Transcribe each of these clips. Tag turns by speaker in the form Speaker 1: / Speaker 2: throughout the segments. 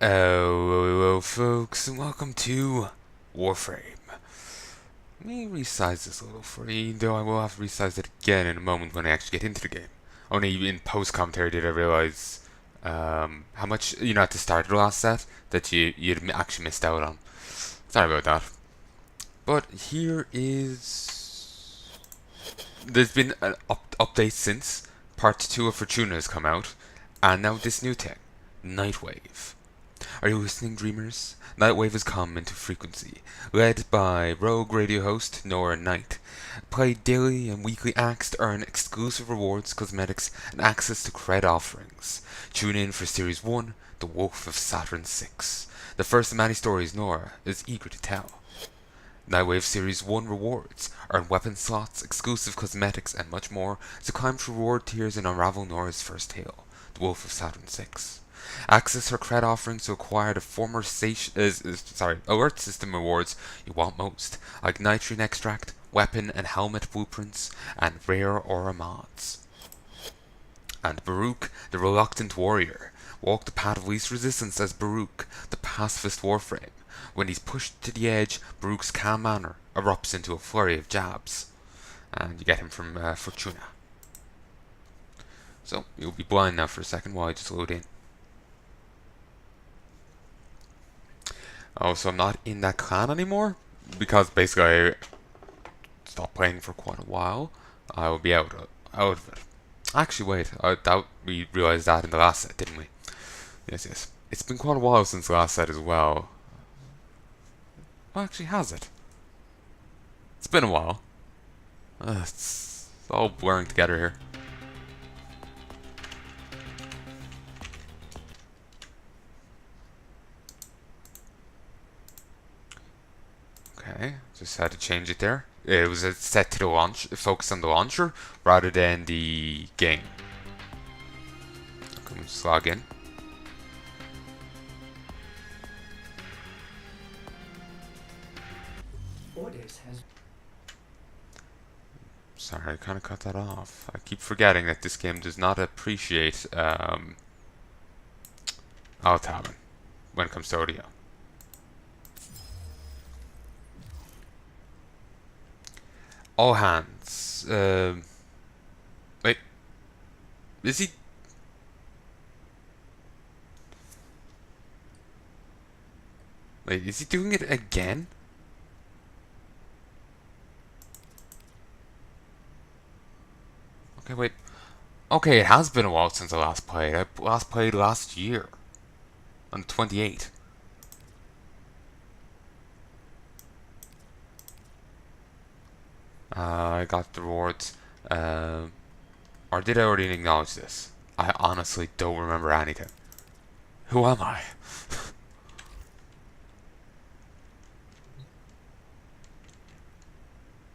Speaker 1: Hello, folks, and welcome to Warframe. Let me resize this a little for you, though I will have to resize it again in a moment when I actually get into the game. Only in post-commentary did I realize how much, at the start of the last set, that you'd actually missed out on. Sorry about that. But here is... There's been an update since. Part 2 of Fortuna has come out, and now this new thing, Nightwave. Are you listening, dreamers? Nightwave has come into frequency, led by rogue radio host Nora Knight. Play daily and weekly acts to earn exclusive rewards, cosmetics, and access to cred offerings. Tune in for Series 1, The Wolf of Saturn 6. The first of many stories Nora is eager to tell. Nightwave Series 1 rewards, earn weapon slots, exclusive cosmetics, and much more as you climb through reward tiers and unravel Nora's first tale, The Wolf of Saturn 6. Access her cred offerings to acquire the former alert system rewards you want most, like nitrogen extract, weapon and helmet blueprints, and rare aura mods. And Baruch, the reluctant warrior, walk the path of least resistance as Baruch, the pacifist Warframe. When he's pushed to the edge, Baruch's calm manner erupts into a flurry of jabs. And you get him from Fortuna. So, you'll be blind now for a second while I just load in. Oh, so I'm not in that clan anymore? Because basically I stopped playing for quite a while. I will be out of it. Actually, wait. I doubt we realized that in the last set, didn't we? Yes. It's been quite a while since the last set as well. Well, actually, has it? It's been a while. It's all blurring together here. Okay, just had to change it there. It was set to the launch, focus on the launcher rather than the game. Okay, just log in. Sorry, I kind of cut that off. I keep forgetting that this game does not appreciate alt-tabbing when it comes to audio. All hands. Wait. Is he... Wait, is he doing it again? Okay, wait. Okay, it has been a while since I last played. I last played last year. On 28. I got the rewards. Or did I already acknowledge this? I honestly don't remember anything. Who am I?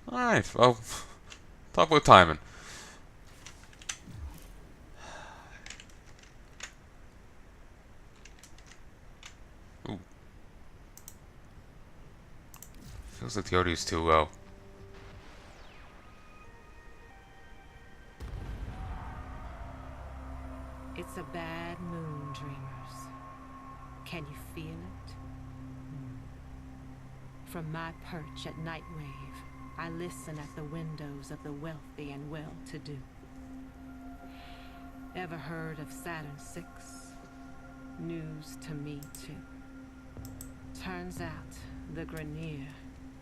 Speaker 1: Alright, well, talk about timing. Ooh. Feels like the audio is too low.
Speaker 2: It's a bad moon, dreamers. Can you feel it? From my perch at Nightwave, I listen at the windows of the wealthy and well-to-do. Ever heard of Saturn 6? News to me, too. Turns out, the Grenier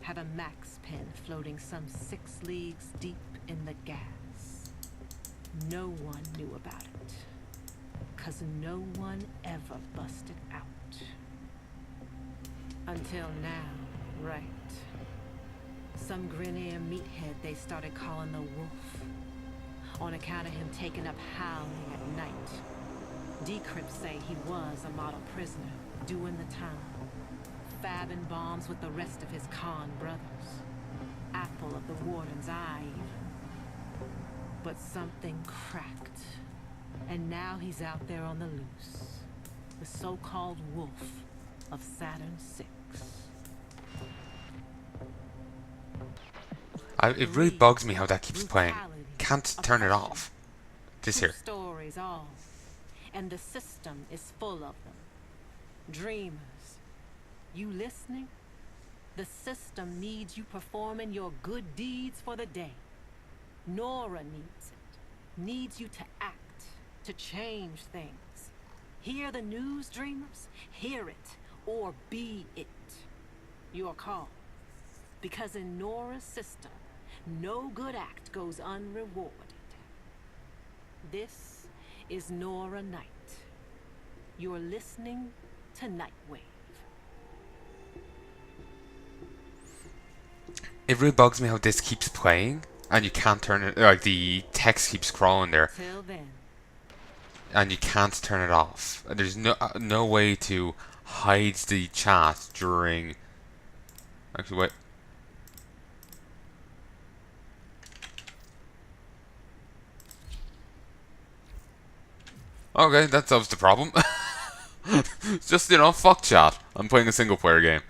Speaker 2: have a max pen floating some 6 leagues deep in the gas. No one knew about it. 'Cause no one ever busted out. Until now, right. Some Grenier meathead they started calling the Wolf. On account of him taking up howling at night. Decrypts say he was a model prisoner, doing the time. Fabbing bombs with the rest of his Khan brothers. Apple of the Warden's eye even. But something cracked. And now he's out there on the loose. The so-called Wolf of Saturn 6.
Speaker 1: It really bugs me how that keeps playing. Can't turn it off. This here.
Speaker 2: Stories all. And the system is full of them. Dreamers, you listening? The system needs you performing your good deeds for the day. Nora needs it. Needs you to act, to change things. Hear the news, dreamers? Hear it, or be it. Your call. Because in Nora's system, no good act goes unrewarded. This is Nora Night. You're listening to Nightwave.
Speaker 1: It really bugs me how this keeps playing, and you can't turn it, like the text keeps scrolling there,
Speaker 2: Till then.
Speaker 1: and you can't turn it off. There's no way to hide the chat during. Actually, wait. Okay, that solves the problem. It's just, fuck chat. I'm playing a single player game.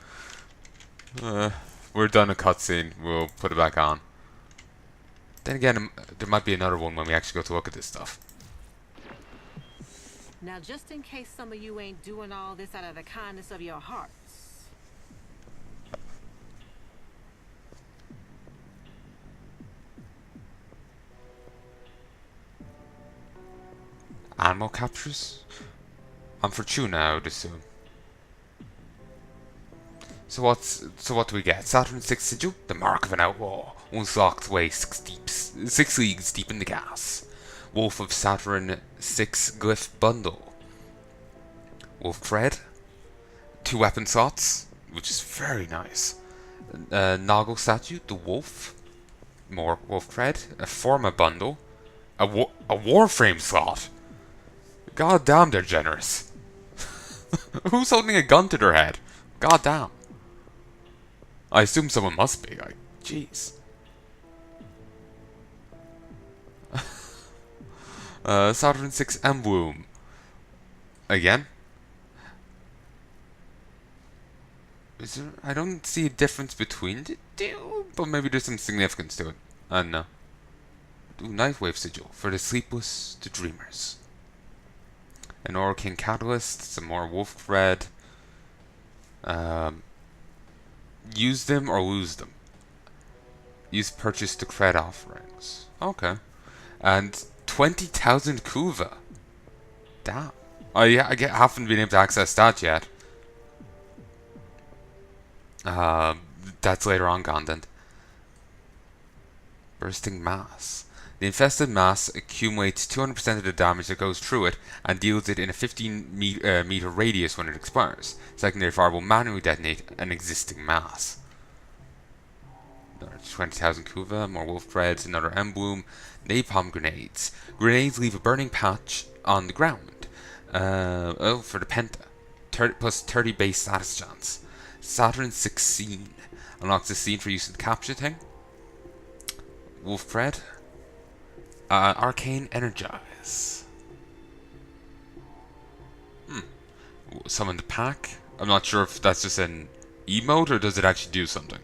Speaker 1: We're done a cutscene. We'll put it back on. Then again, there might be another one when we actually go to look at this stuff.
Speaker 2: Now, just in case some of you ain't doing all this out of the kindness of your hearts.
Speaker 1: Animal captures? I'm for tuna, I would assume. So what do we get? Saturn 6 sigil, the mark of an outlaw. Once locked away 6 leagues deep in the gas. Wolf of Saturn 6 glyph bundle. Wolf thread. 2 weapon slots, which is very nice. Noggle statue, the wolf. More wolf thread. A forma bundle. A Warframe slot. God damn, they're generous. Who's holding a gun to their head? God damn. I assume someone must be, like, jeez. Saturn 6 emblem. Again? Is there, I don't see a difference between the two, but maybe there's some significance to it. I don't know. Nightwave sigil for the sleepless, the dreamers. An Aura King catalyst, some more wolf thread. Use them or lose them. Use purchase to cred offerings. Okay. And 20,000 kuva. Damn. I haven't been able to access that yet. That's later on content. Bursting mass. The infested mass accumulates 200% of the damage that goes through it and deals it in a 15 meter radius when it expires. Secondary fire will manually detonate an existing mass. 20,000 kuva, more wolf threads, another emblem, napalm grenades. Grenades leave a burning patch on the ground. For the penta. Plus 30 base status chance. Saturn 6 scene. Unlocks the scene for use in the capture thing. Wolf thread. Arcane Energize. Summon the pack. I'm not sure if that's just an emote or does it actually do something.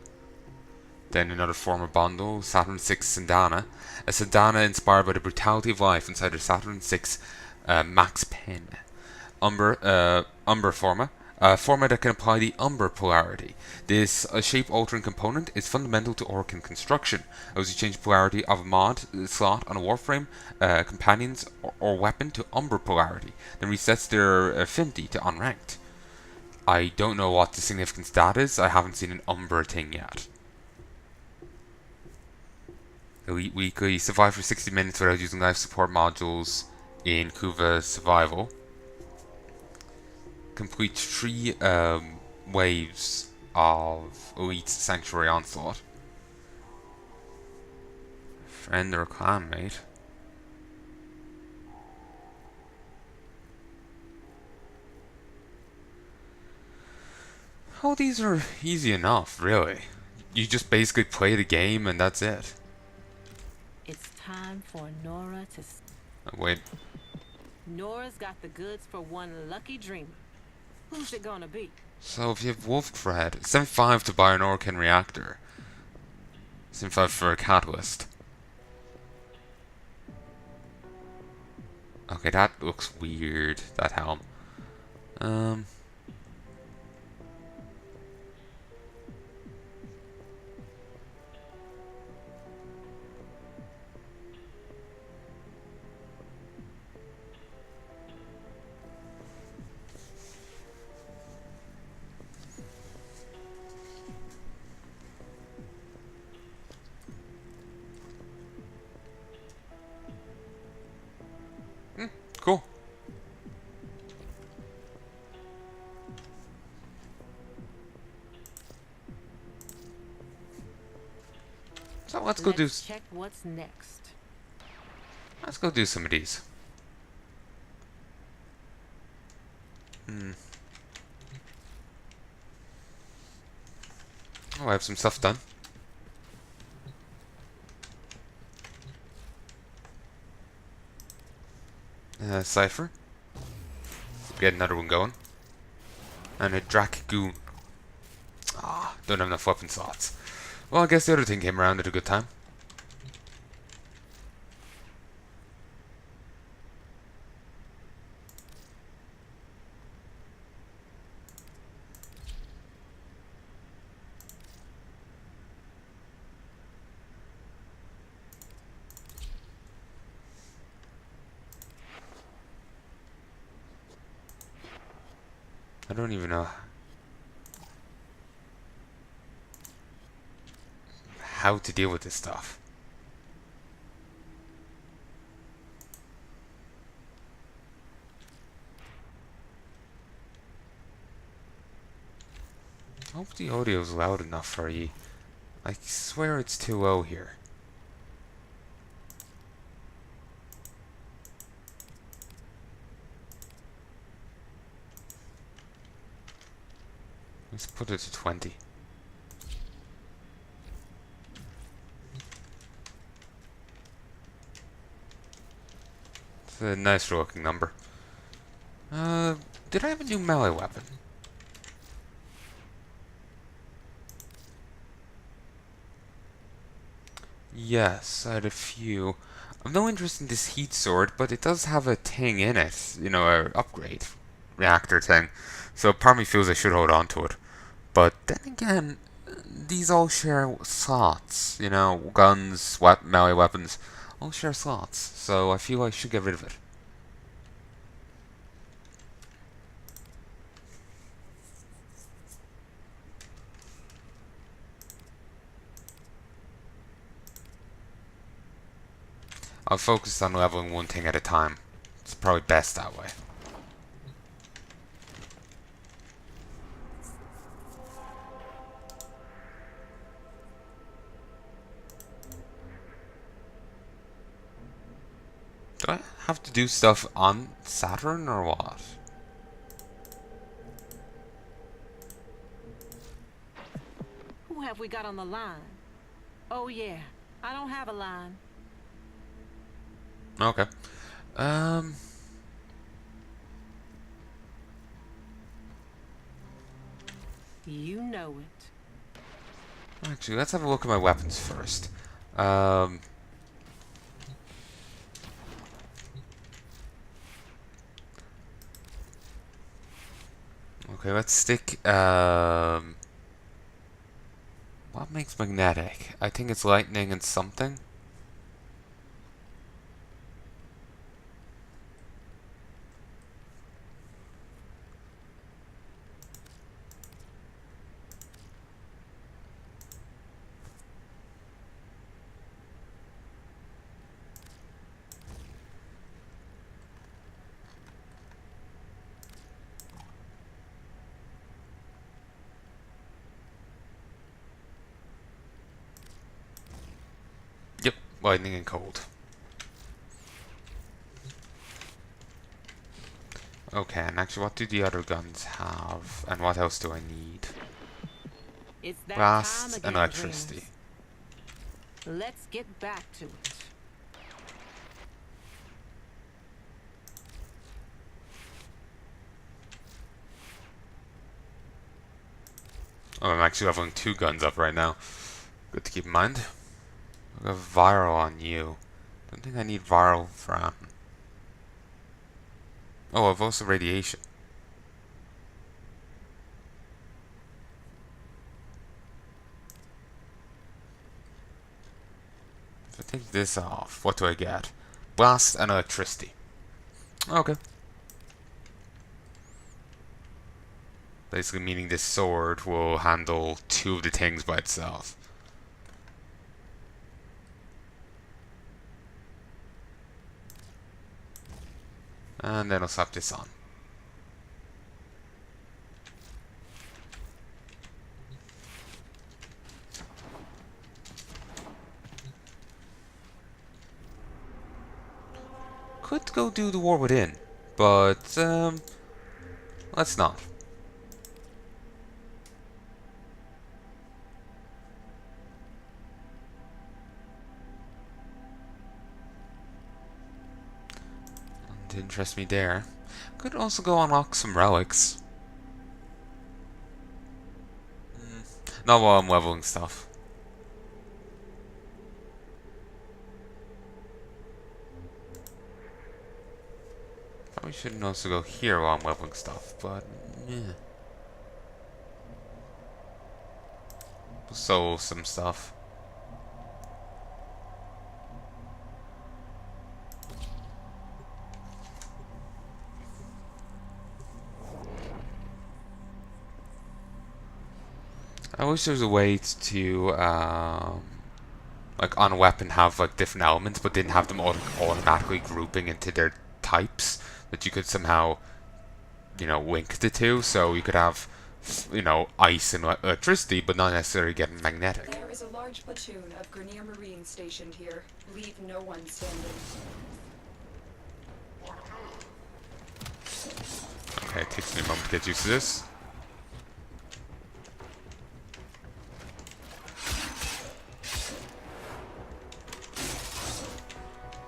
Speaker 1: Then another form of bundle, Saturn 6 Sandana. A Sandana inspired by the brutality of life inside a Saturn 6 Max Pen. Umber Forma. A forma that can apply the Umber polarity. This shape-altering component is fundamental to Orkan construction. As you change the polarity of a mod slot on a Warframe, companions or weapon to Umber polarity, then resets their affinity to unranked. I don't know what the significance of that is. I haven't seen an Umber thing yet. Elite Weekly. Survive for 60 minutes without using life support modules in Kuva Survival. Complete 3 waves of Elite Sanctuary Onslaught. Friend or clanmate. Oh, these are easy enough, really. You just basically play the game and that's it.
Speaker 2: It's time for Nora to...
Speaker 1: Wait.
Speaker 2: Nora's got the goods for one lucky dreamer. Who's it gonna be?
Speaker 1: So if you have Wolf Thread, 75 to buy an Orkan reactor. 75 for a catalyst. Okay, that looks weird, that helm. So let's go do.
Speaker 2: Let's check what's next.
Speaker 1: Let's go do some of these. Oh, I have some stuff done. Cipher. Get another one going. And a Dragoon. Ah, don't have enough weapon slots. Well, I guess the other thing came around at a good time. I don't even know how to deal with this stuff. I hope the audio's loud enough for you. I swear it's too low here. Let's put it to 20. It's a nice looking number. Did I have a new melee weapon? Yes, I had a few. I'm no interest in this heat sword, but it does have a thing in it. You know, a upgrade reactor thing. So part of me feels I should hold on to it. But then again, these all share slots. You know, guns, melee weapons, all share slots. So I feel I should get rid of it. I'll focus on leveling one thing at a time. It's probably best that way. Do I have to do stuff on Saturn or what?
Speaker 2: Who have we got on the line? Oh yeah, I don't have a line.
Speaker 1: Okay.
Speaker 2: You know it.
Speaker 1: Actually, let's have a look at my weapons first. Okay, let's stick, what makes magnetic? I think it's lightning and something. Yep, lightning and cold. Okay, and actually, what do the other guns have? And what else do I need?
Speaker 2: It's that time
Speaker 1: Blast
Speaker 2: again,
Speaker 1: and electricity.
Speaker 2: dreamers. Let's get back to it.
Speaker 1: Oh, I'm actually leveling 2 guns up right now. Good to keep in mind. I'll have viral on you. Don't think I need viral for Oh, I've also radiation. If I take this off, what do I get? Blast and electricity. Okay. Basically meaning this sword will handle 2 of the things by itself. And then I'll slap this on. could go do the war within, but let's not. Didn't interest me there. Could also go unlock some relics. Not while I'm leveling stuff. Probably shouldn't also go here while I'm leveling stuff, but yeah. Solo some stuff. I wish there was a way to like on a weapon have like different elements, but didn't have them automatically grouping into their types. That you could somehow, link the two, so you could have, ice and electricity, but not necessarily get magnetic.
Speaker 3: There is a large platoon of Grenier Marines stationed here. Leave no one standing.
Speaker 1: Okay, it takes me a moment to get used to this.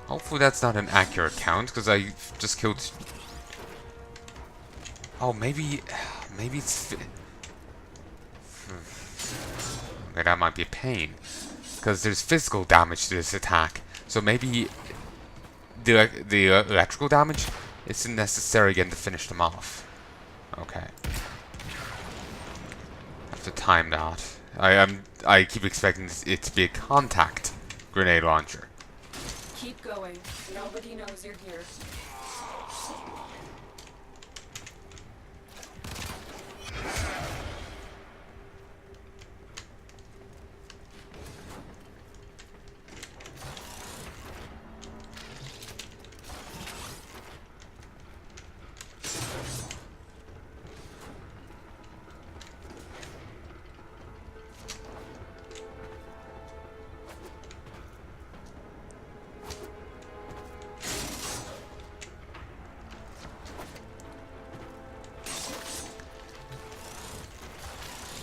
Speaker 1: Hopefully that's not an accurate count, because I just killed... Oh, maybe it's... Okay, that might be a pain. Because there's physical damage to this attack. So maybe the electrical damage isn't necessary again to finish them off. Okay. I have to time that. I keep expecting it to be a contact grenade launcher.
Speaker 3: Keep going. Nobody knows you're here.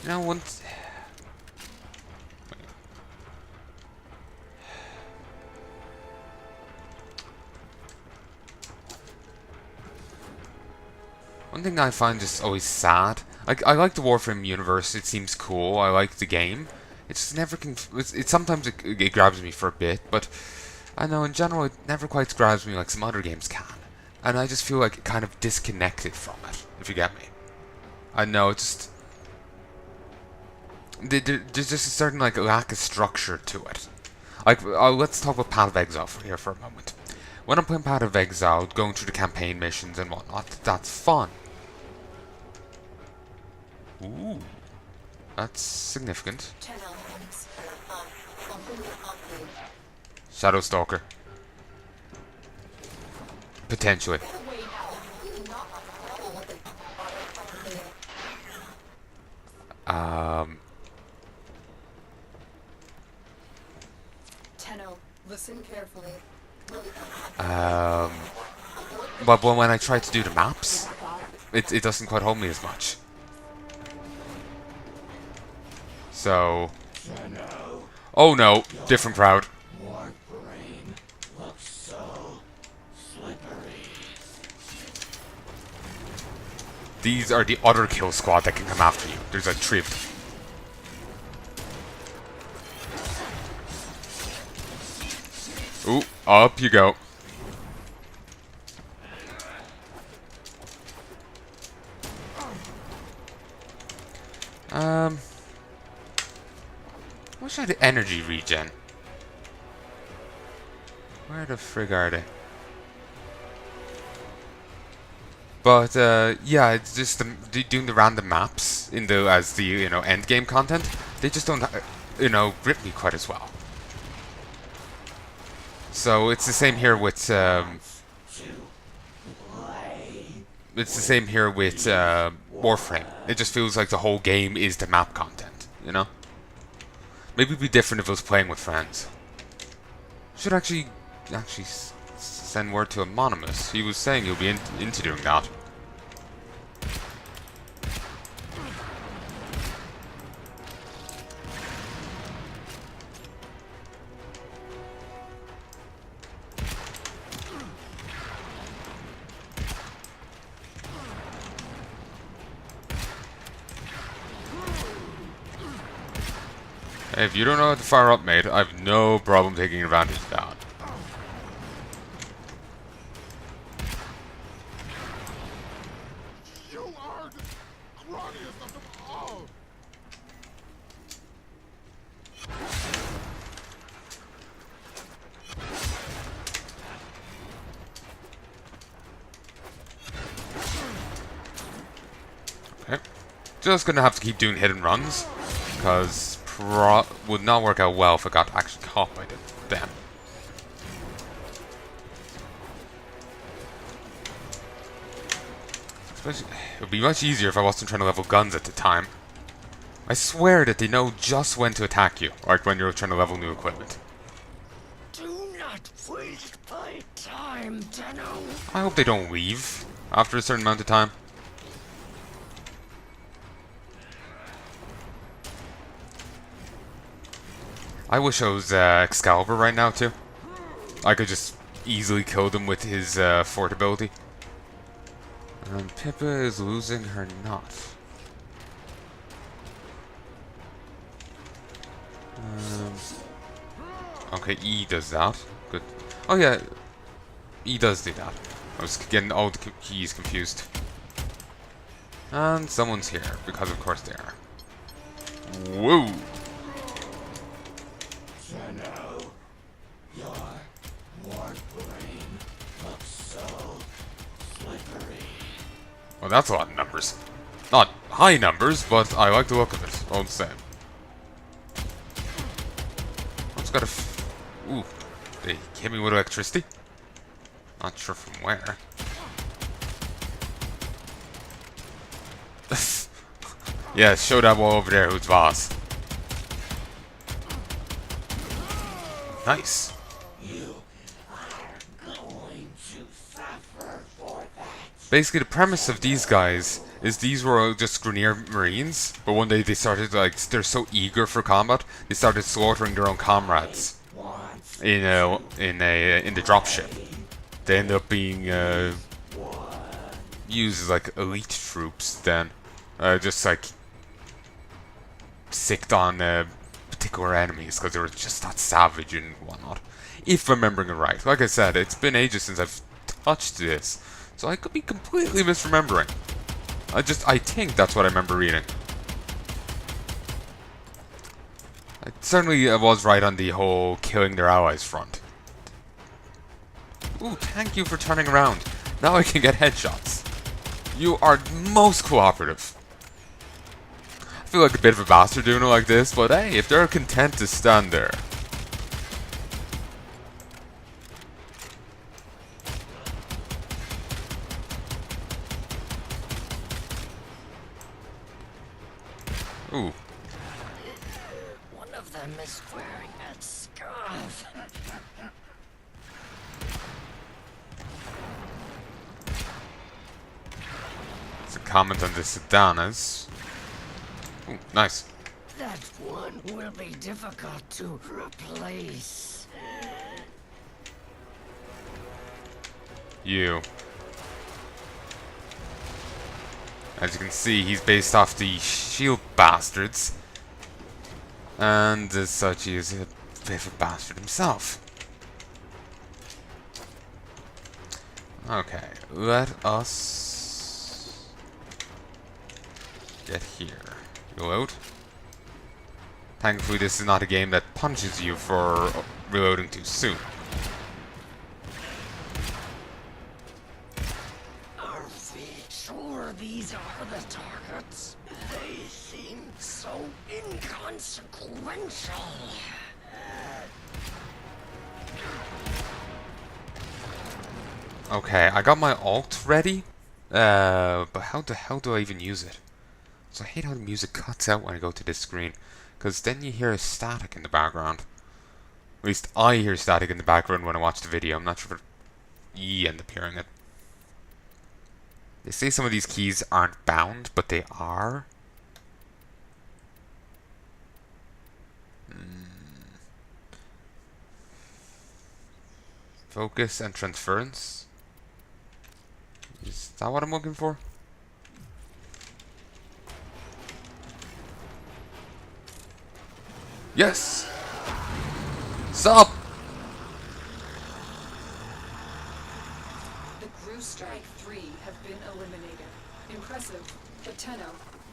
Speaker 1: Once... One thing I find just always sad, like, I like the Warframe universe, it seems cool, I like the game, it just never can... Sometimes it grabs me for a bit, but I know in general it never quite grabs me like some other games can. And I just feel like kind of disconnected from it, if you get me. I know, it's just... There's just a certain like lack of structure to it. Like, let's talk about Path of Exile here for a moment. When I'm playing Path of Exile, going through the campaign missions and whatnot, that's fun. Ooh, that's significant. Shadow Stalker. Potentially.
Speaker 3: Listen carefully.
Speaker 1: But when I try to do the maps, it doesn't quite hold me as much. So... Oh no, different crowd.
Speaker 4: Warframe looks so slippery.
Speaker 1: These are the other kill squad that can come after you. There's like 3 of them. Ooh, up you go. Wish I had energy regen. Where the frig are they? But yeah, it's just doing the random maps in the as the end game content. They just don't grip me quite as well. So it's the same here with Warframe. It just feels like the whole game is the map content, Maybe it'd be different if I was playing with friends. Should actually set send word to Anonymous. He was saying he'll be into doing that. Hey, if you don't know how to fire up, mate, I have no problem taking advantage of that.
Speaker 5: You are the groggiest of them all!
Speaker 1: Okay. Just gonna have to keep doing hit and runs, because would not work out well if I got actually caught by them. Especially, it would be much easier if I wasn't trying to level guns at the time. I swear that they know just when to attack you, like when you're trying to level new equipment.
Speaker 4: Do not waste my time, Tenno.
Speaker 1: I hope they don't leave after a certain amount of time. I wish I was Excalibur right now too. I could just easily kill them with his fort ability. And Pippa is losing her knot. Okay, E does that. Good. Oh yeah, E does do that. I was getting all the keys confused. And someone's here, because of course they are. Whoa!
Speaker 4: Tenno, your Warframe looks so slippery.
Speaker 1: Well, that's a lot of numbers. Not high numbers, but I like the look of it, all the same. I've just got a ooh, they hit me with electricity? Not sure from where. Yeah, show that wall over there who's boss. Nice.
Speaker 4: You are going to suffer for that.
Speaker 1: Basically, the premise of these guys is these were all just Grenier Marines, but one day they started, like, they're so eager for combat, they started slaughtering their own comrades in the dropship. They end up being used as like elite troops then, just like sicked on particular enemies because they were just that savage and whatnot. If remembering it right, like I said, it's been ages since I've touched this, so I could be completely misremembering. I think that's what I remember reading. I certainly was right on the whole killing their allies front. Ooh, thank you for turning around. Now I can get headshots. You are most cooperative. I feel like a bit of a bastard doing it like this, but hey, if they're content to stand there. Ooh.
Speaker 4: One of them is wearing that scarf.
Speaker 1: It's a comment on the sedanas. Ooh, nice.
Speaker 4: That one will be difficult to replace.
Speaker 1: You. As you can see, he's based off the shield bastards. And as such, he is a bit of a bastard himself. Okay, let us get here. Reload. Thankfully, this is not a game that punishes you for reloading too soon.
Speaker 4: Are we sure these are the targets? They seem so inconsequential.
Speaker 1: Okay, I got my alt ready, but how the hell do I even use it? So I hate how the music cuts out when I go to this screen, because then you hear a static in the background. At least I hear static in the background when I watch the video. I'm not sure if it E end up hearing it. They say some of these keys aren't bound, but they are. Focus and transference. Is that what I'm looking for? Yes! Stop!
Speaker 3: The Grustrag Three have been eliminated. Impressive, but Tenno,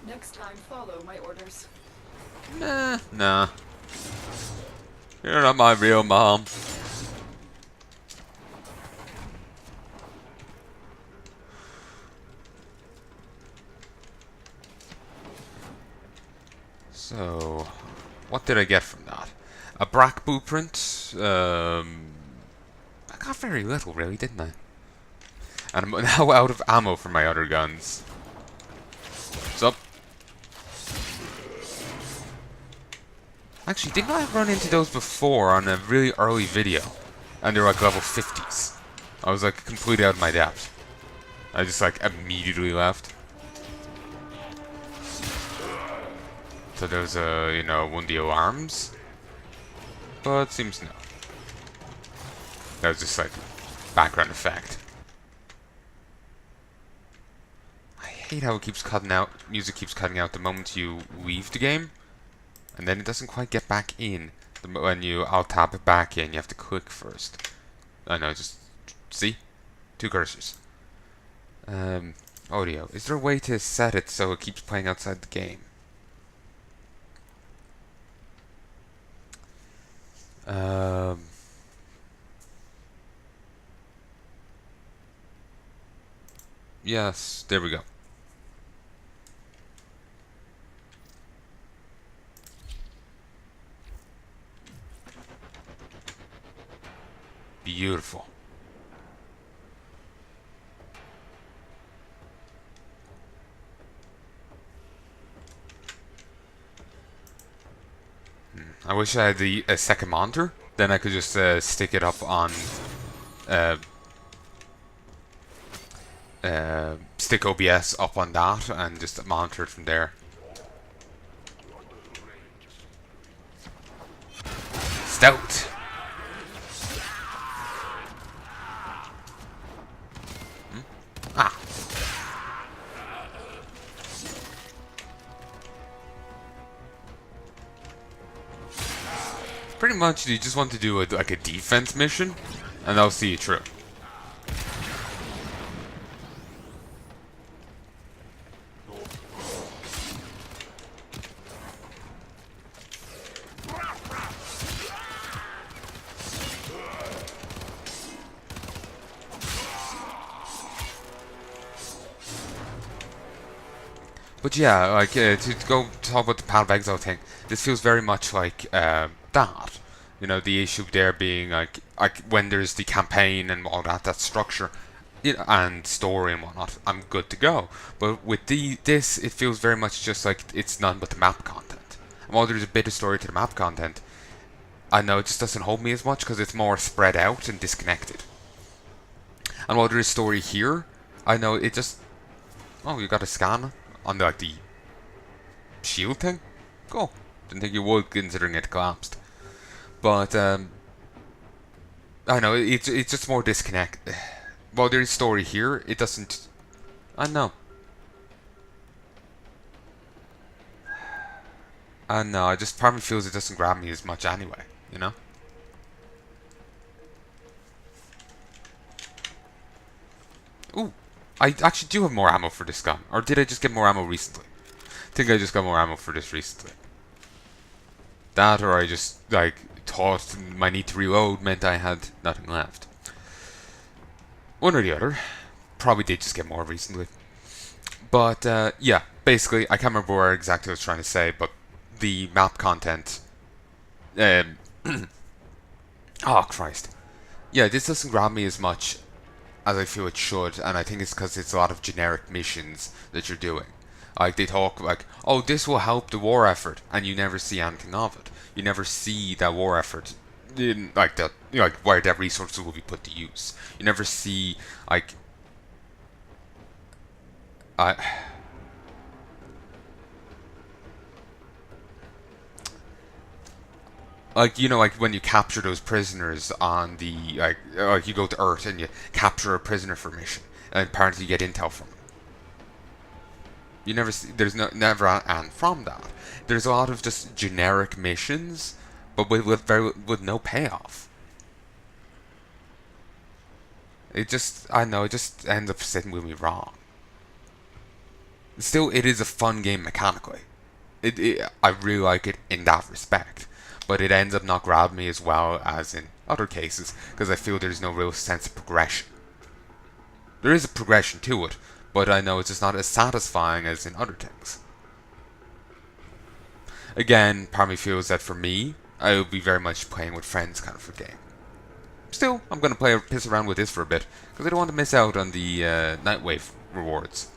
Speaker 3: next time follow my orders.
Speaker 1: Nah. You're not my real mom. So, what did I get from that? A Brack blueprint. I got very little, really, didn't I? And I'm now out of ammo for my other guns. What's up? Actually, didn't I run into those before on a really early video? And they were like level 50s. I was like completely out of my depth. I just like immediately left. So there's a, one of the alarms. But seems no. That was just like background effect. I hate how it keeps cutting out, music keeps cutting out the moment you leave the game. And then it doesn't quite get back in. When you alt-tab it back in, you have to click first. I know, just see? 2 cursors. Audio. Is there a way to set it so it keeps playing outside the game? Yes, there we go. Beautiful. I wish I had a second monitor. Then I could just stick it up on stick OBS up on that and just monitor it from there. Stout. Ah. Pretty much, you just want to do like a defense mission, and that'll see you through. But yeah, like to go talk about the Pal of Exile thing, this feels very much like that. The issue there being like when there's the campaign and all that structure, and story and whatnot, I'm good to go. But with this, it feels very much just like it's none but the map content. And while there's a bit of story to the map content, I know it just doesn't hold me as much because it's more spread out and disconnected. And while there is story here, I know it just... Oh, you got a scan on the shield thing? Cool. Didn't think you would, considering it collapsed. But, I know, it's just more disconnect. While there is story here, it doesn't... I know. I know, I just part of me feels it doesn't grab me as much anyway, Ooh, I actually do have more ammo for this gun. Or did I just get more ammo recently? I think I just got more ammo for this recently. That, or I just, thought my need to reload meant I had nothing left. One or the other. Probably did just get more recently. But, yeah, basically, I can't remember where exactly I was trying to say, but the map content... oh, Christ. Yeah, this doesn't grab me as much as I feel it should, and I think it's because it's a lot of generic missions that you're doing. Like, they talk like, oh, this will help the war effort, and you never see anything of it. You never see that war effort in like that, you know, like where that resources will be put to use. You never see like I. Like, you know, like when you capture those prisoners on the like you go to Earth and you capture a prisoner for a mission, and apparently you get intel from them. You never see, there's never and from that. There's a lot of just generic missions, but with no payoff. It just, I know, it just ends up sitting with me wrong. Still, it is a fun game mechanically. I really like it in that respect, but it ends up not grabbing me as well as in other cases because I feel there's no real sense of progression. There is a progression to it, but I know it's just not as satisfying as in other things. Again, part of me feels that for me, I will be very much playing with friends kind of a game. Still, I'm going to piss around with this for a bit, because I don't want to miss out on the Nightwave rewards.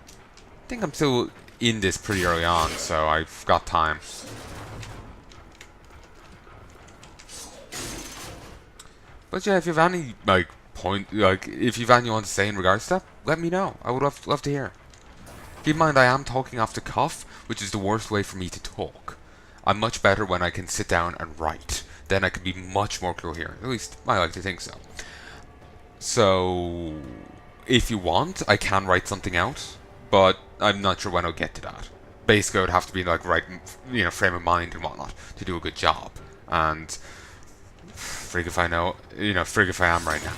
Speaker 1: I think I'm still in this pretty early on, so I've got time. But yeah, if you have any, like, if you have anything you want to say in regards to that, let me know. I would love to hear. Keep in mind, I am talking off the cuff, which is the worst way for me to talk. I'm much better when I can sit down and write. Then I can be much more coherent. At least, I like to think so. So, if you want, I can write something out, but I'm not sure when I'll get to that. Basically, I would have to be like right, you know, frame of mind and whatnot to do a good job. And frig if I know, you know, frig if I am right now.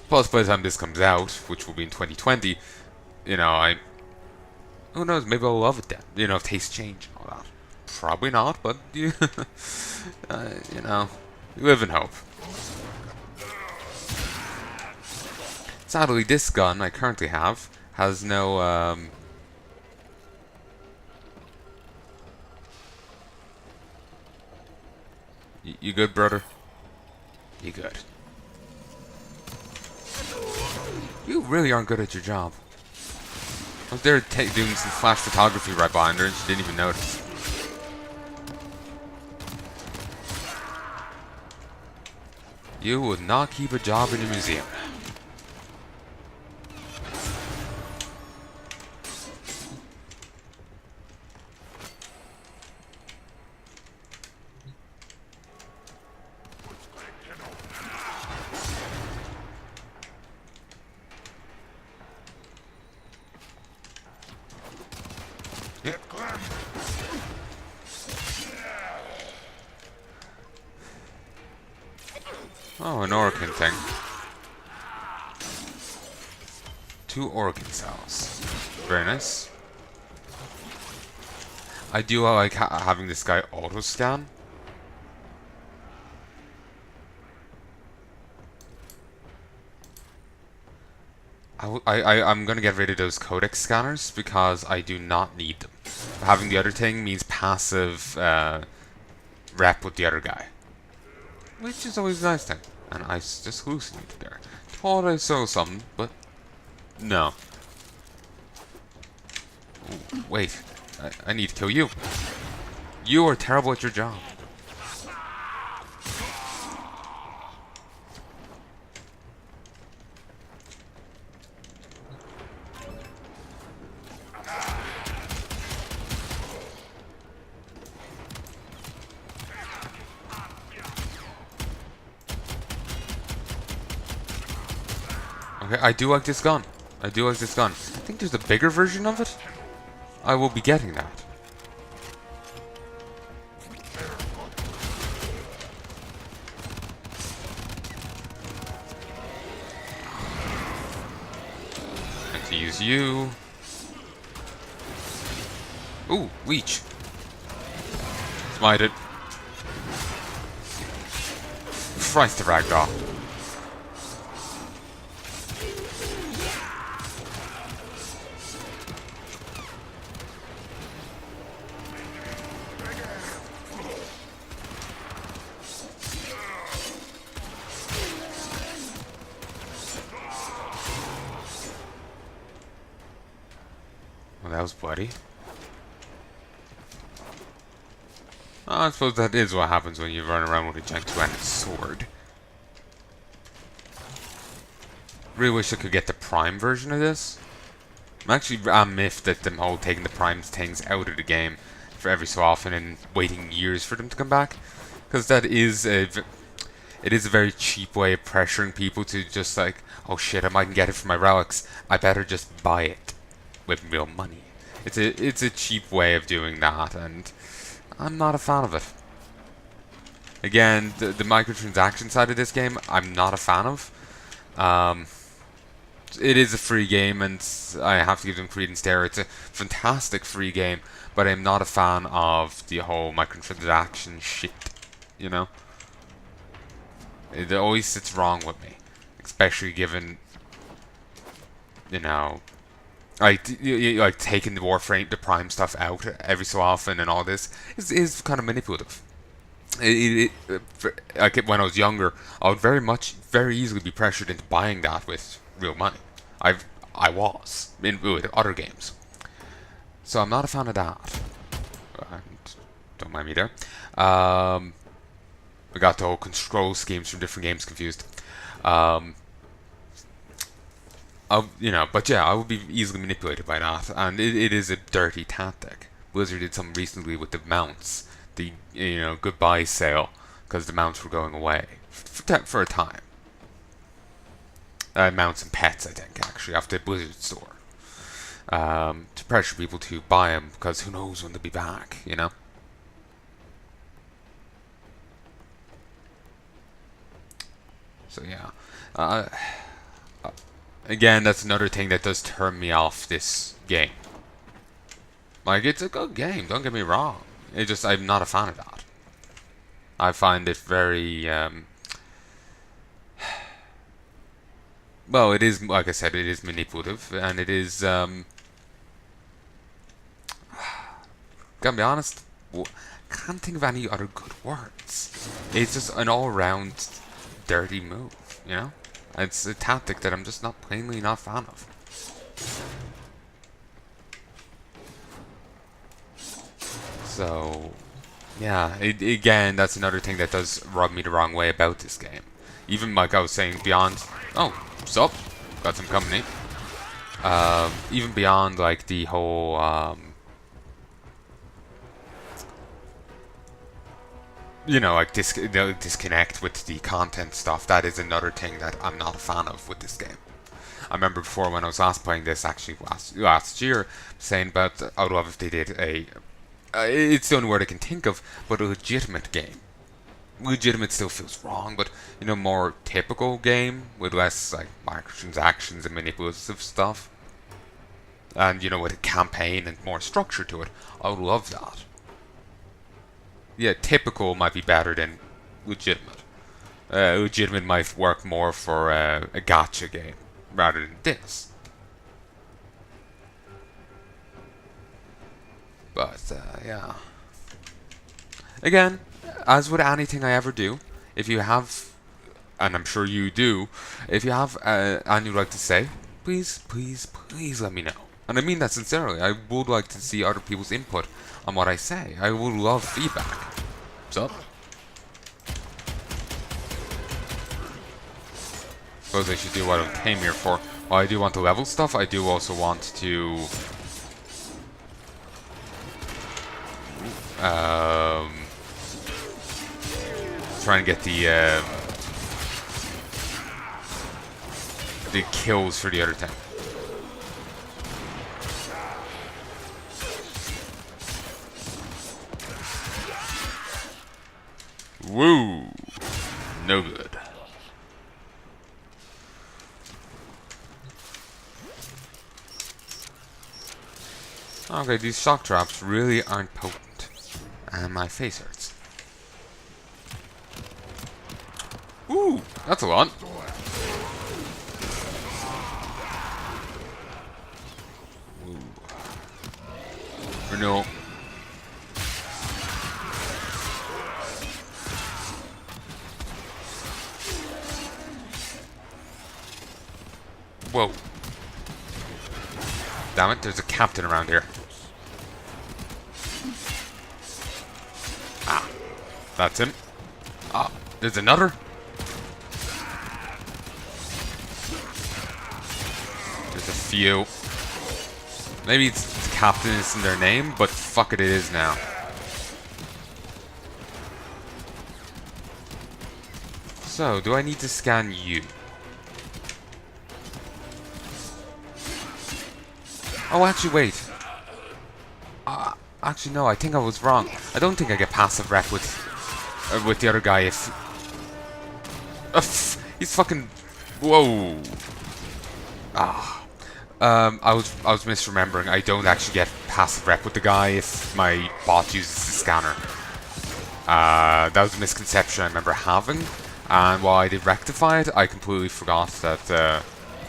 Speaker 1: Plus, by the time this comes out, which will be in 2020, you know, who knows? Maybe I'll love it then. You know, if tastes change and all that. Probably not, but you know, you live in hope. Sadly, this gun I currently have has no, You good, brother? You good. You really aren't good at your job. I was there doing some flash photography right behind her and she didn't even notice. You would not keep a job in a museum. Oh, an organ thing. 2 organ cells. Very nice. I do like having this guy auto scan. I'm gonna get rid of those codex scanners because I do not need them. Having the other thing means passive rep with the other guy, which is always a nice thing. And I just hallucinated there. Thought I saw something, but no. Ooh, wait, I need to kill you. You are terrible at your job. Okay, I do like this gun. I do like this gun. I think there's a bigger version of it. I will be getting that. And to use you. Ooh, leech. Smite it. Christ, the ragdoll. Well, that was bloody. I suppose that is what happens when you run around with a giant two-handed sword. Really wish I could get the Prime version of this. I'm miffed that them whole taking the Prime things out of the game for every so often and waiting years for them to come back. Because that is it is a very cheap way of pressuring people to just like, oh shit, I mightn't get it for my relics. I better just buy it with real money. It's a cheap way of doing that, and I'm not a fan of it. Again, the microtransaction side of this game, I'm not a fan of. It is a free game, and I have to give them credence there. It's a fantastic free game, but I'm not a fan of the whole microtransaction shit, you know? It always sits wrong with me, especially given, you know, like taking the Warframe, the Prime stuff out every so often, and all this is kind of manipulative. Like when I was younger, I would very easily be pressured into buying that with real money. I was with other games, so I'm not a fan of that. And don't mind me there. I got the whole control schemes from different games confused. But yeah, I would be easily manipulated by that, and it is a dirty tactic. Blizzard did something recently with the mounts, the goodbye sale, because the mounts were going away for a time. Mounts and pets, I think, actually, off the Blizzard store, to pressure people to buy them, because who knows when they'll be back, you know. So yeah. Again, that's another thing that does turn me off this game. Like, it's a good game, don't get me wrong. I'm not a fan of that. I find it very, well, it is, like I said, it is manipulative, and it is, gotta be honest, can't think of any other good words. It's just an all-round dirty move, you know? It's a tactic that I'm just plainly not a fan of. So, yeah, again, that's another thing that does rub me the wrong way about this game. Even like I was saying, beyond, oh, sup, got some company. Even beyond like the whole, like disconnect with the content stuff. That is another thing that I'm not a fan of with this game. I remember before when I was last playing this, actually last year, saying about I would love if they did it's the only word I can think of, but a legitimate game. Legitimate still feels wrong, but more typical game with less like microtransactions and manipulative stuff, and with a campaign and more structure to it. I would love that. Yeah, typical might be better than legitimate. Legitimate might work more for a gacha game rather than this. But, yeah. Again, as with anything I ever do, if you have, and I'm sure you do, if you have and you'd like to say, please let me know. And I mean that sincerely. I would like to see other people's input on what I say. I would love feedback. What's up? Suppose I should do what I came here for. While I do want to level stuff, I do also want to try and get the kills for the other tank. Woo! No good. Okay, these shock traps really aren't potent. And my face hurts. Ooh, that's a lot. Ooh. Renewal. Whoa. Damn it, there's a captain around here. Ah. That's him. Ah, there's another. There's a few. Maybe it's Captain is in their name, but fuck it, it is now. So, do I need to scan you? Oh, actually, wait. Actually, no, I think I was wrong. I don't think I get passive rep with the other guy if... he's fucking... Whoa. I was misremembering. I don't actually get passive rep with the guy if my bot uses the scanner. That was a misconception I remember having, and while I did rectify it, I completely forgot that that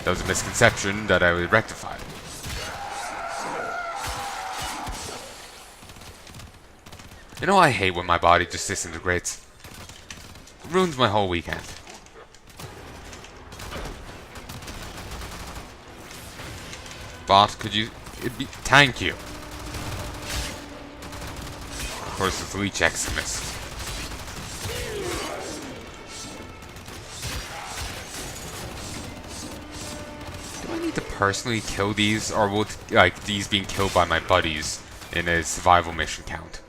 Speaker 1: was a misconception that I would rectify. You know, I hate when my body just disintegrates. It ruins my whole weekend. Bot, could you... Thank you. Of course, it's leech extremist. Do I need to personally kill these, or would like these being killed by my buddies in a survival mission count?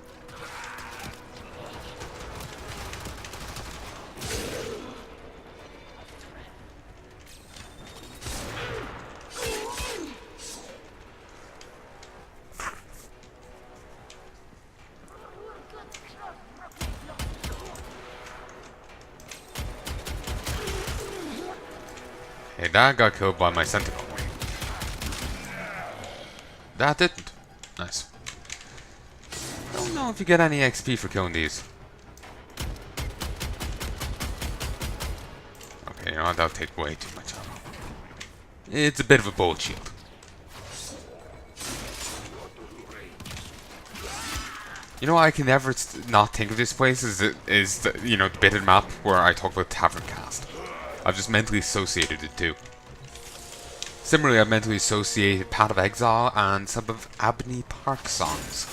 Speaker 1: Hey, that got killed by my sentinel wing. That didn't. Nice. Don't know if you get any XP for killing these. Okay, you know what? That'll take way too much ammo. It's a bit of a bullet shield. You know, I can never not think of this place is the, you know, the bit of the map where I talk about Tavern Cast. I've just mentally associated it too. Similarly, I've mentally associated Path of Exile and some of Abney Park songs.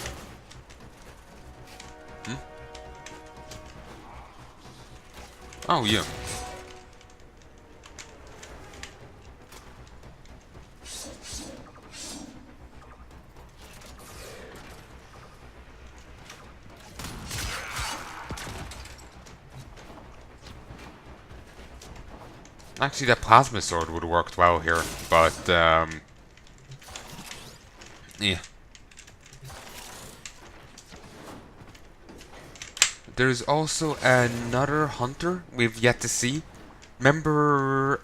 Speaker 1: Oh, yeah. Actually, that plasma sword would have worked well here, but, yeah. There's also another hunter we've yet to see. Remember,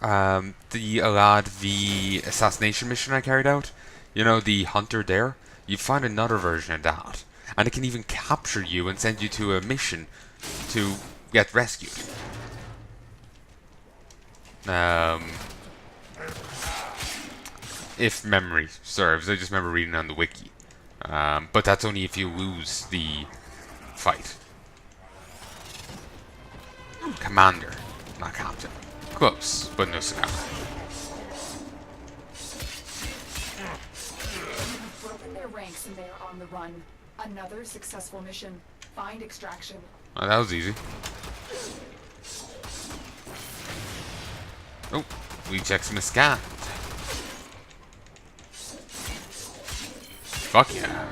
Speaker 1: the Alad V assassination mission I carried out? You know, the hunter there? You find another version of that. And it can even capture you and send you to a mission to get rescued. If memory serves, I just remember reading on the wiki. But that's only if you lose the fight. Commander, not captain. Close, but no cigar.
Speaker 3: You've broken their ranks and they are on the run. Another successful mission. Find extraction.
Speaker 1: Oh, that was easy. Oh, leech X scanned. Fuck yeah.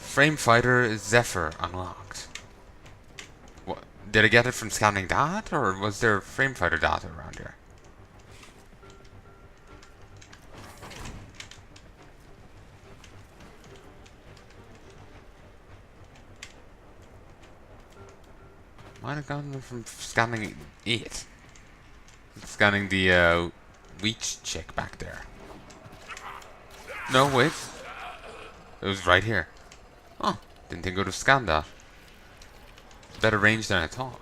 Speaker 1: Frame Fighter Zephyr unlocked. What? Did I get it from scanning that, or was there Frame Fighter data around here? Might have gotten them from scanning it. Scanning the leech chick back there. No, wait. It was right here. Oh, didn't think I would have scanned that. Better range than I thought.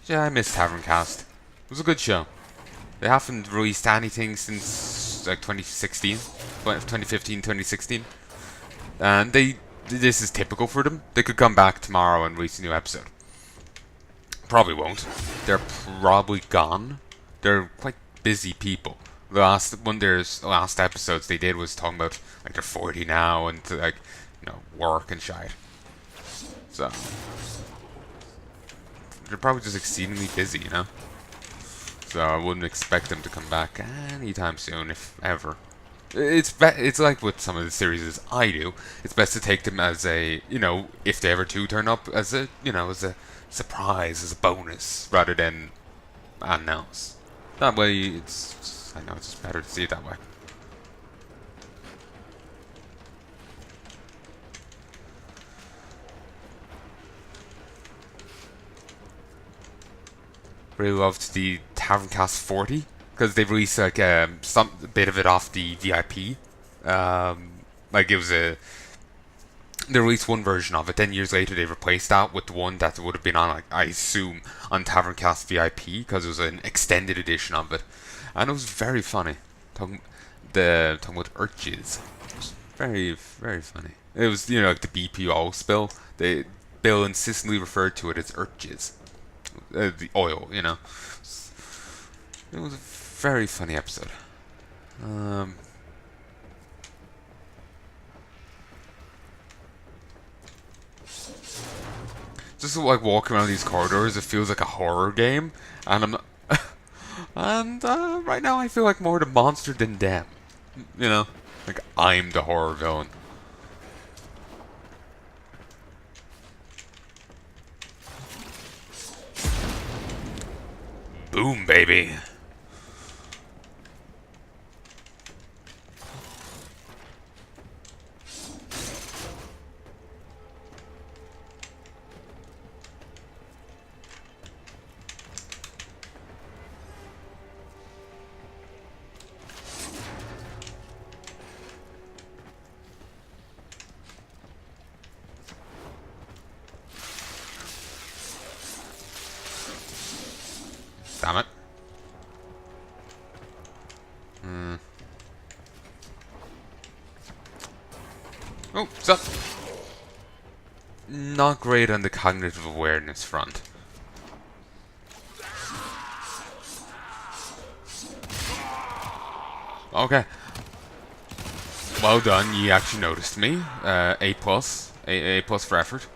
Speaker 1: Yeah, I missed Tavern Cast. It was a good show. They haven't released anything since like 2016, 2015, 2016, and this is typical for them. They could come back tomorrow and release a new episode. Probably won't. They're probably gone. They're quite busy people. The last one, their last episodes they did was talking about like they're 40 now and like work and shit. So they're probably just exceedingly busy, you know. So I wouldn't expect them to come back anytime soon, if ever. It's like with some of the series I do. It's best to take them as a if they ever do turn up as a as a surprise, as a bonus, rather than announce. That way, I know it's just better to see it that way. Really loved the Taverncast 40 because they released like some bit of it off the VIP. Like it was they released one version of it. Then years later they replaced that with the one that would have been on, like, I assume, on Taverncast VIP because it was an extended edition of it, and it was very funny. Talking about urches, it was very very funny. It was like the BP oil spill. Bill insistently referred to it as urches. The oil, It was a very funny episode. Just like walking around these corridors, it feels like a horror game, and I'm not. And right now, I feel like more the monster than them. Like I'm the horror villain. Boom, baby. Damn it. Oh, what's up? Not great on the cognitive awareness front. Okay. Well done, you actually noticed me. A plus. A plus for effort.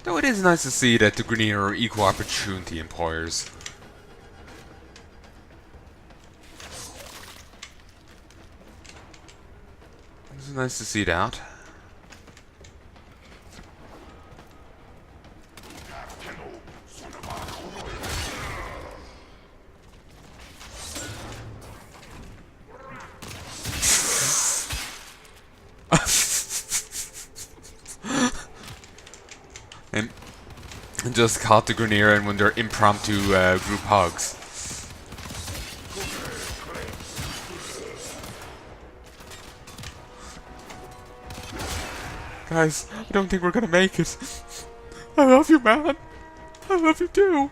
Speaker 1: Though it is nice to see that the Grenier are equal opportunity employers. It's nice to see that. And just caught the Grenier and when they're impromptu group hugs. Guys, I don't think we're gonna make it. I love you, man. I love you too.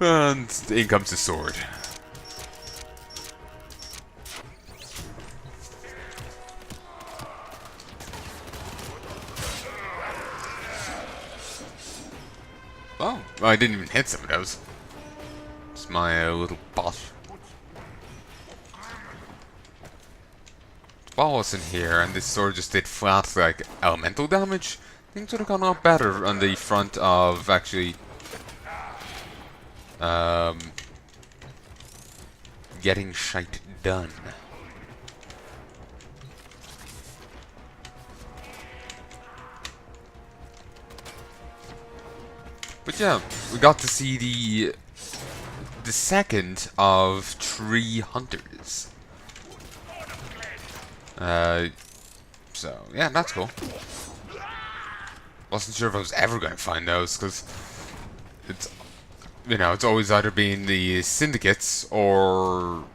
Speaker 1: And in comes the sword. Oh, I didn't even hit some of those. It's my little bot. Ball was in here, and this sword just did flat, like, elemental damage. Things would have gone a lot better on the front of actually getting shite done. But yeah, we got to see the second of 3 hunters. So yeah, that's cool. Wasn't sure if I was ever going to find those because it's it's always either been the syndicates or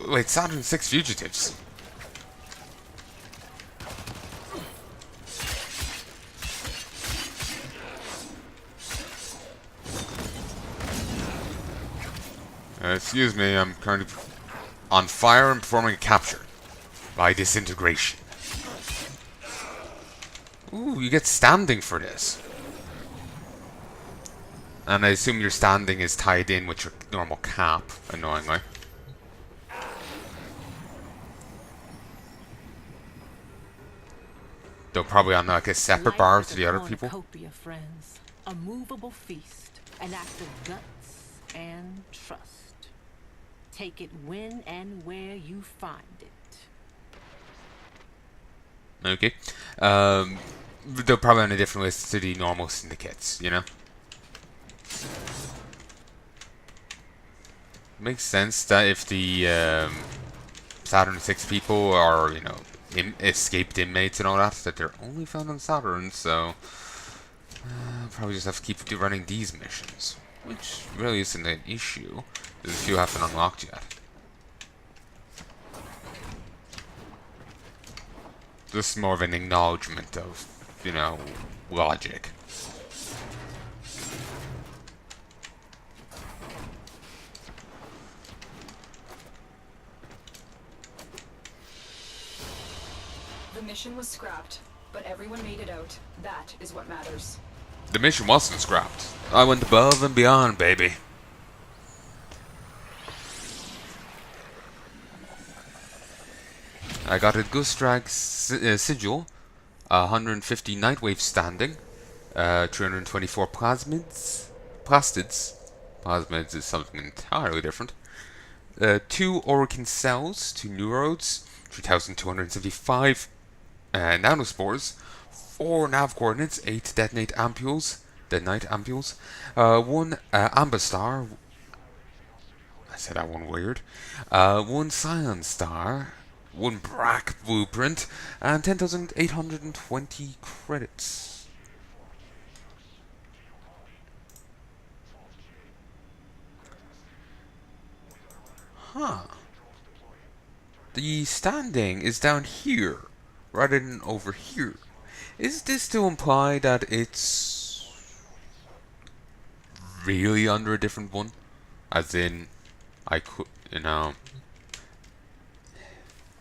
Speaker 1: wait, Saturn 6 fugitives. Excuse me, I'm currently on fire and performing a capture. by disintegration. Ooh, you get standing for this. And I assume your standing is tied in with your normal cap, annoyingly. Though probably on like a separate
Speaker 2: Life
Speaker 1: bar
Speaker 2: is
Speaker 1: to
Speaker 2: a
Speaker 1: the other people.
Speaker 2: cornucopia, friends. A movable feast, an act of guts and trust. Take it when and where you find it.
Speaker 1: Okay. They're probably on a different list to the normal syndicates, you know? Makes sense that if the Saturn 6 people are, you know, escaped inmates and all that, that they're only found on Saturn, so probably just have to keep running these missions, which really isn't an issue. There's a few haven't unlocked yet. Just more of an acknowledgement of, you know, logic.
Speaker 3: The mission was scrapped, but everyone made it out. That is what matters.
Speaker 1: The mission wasn't scrapped. I went above and beyond, baby. I got a Grustrag sigil, 150 Nightwave standing, 324 plasmids. Plasmids is something entirely different. 2 Orokin cells, 2 neurodes, 3,275 nanospores, 4 nav coordinates, 8 detonate ampules, 1 amber star. I said that one weird. 1 cyan star, 1 brack blueprint, and 10,820 credits. Huh. The standing is down here, rather than over here. Is this to imply that it's really under a different one? As in, I could, you know,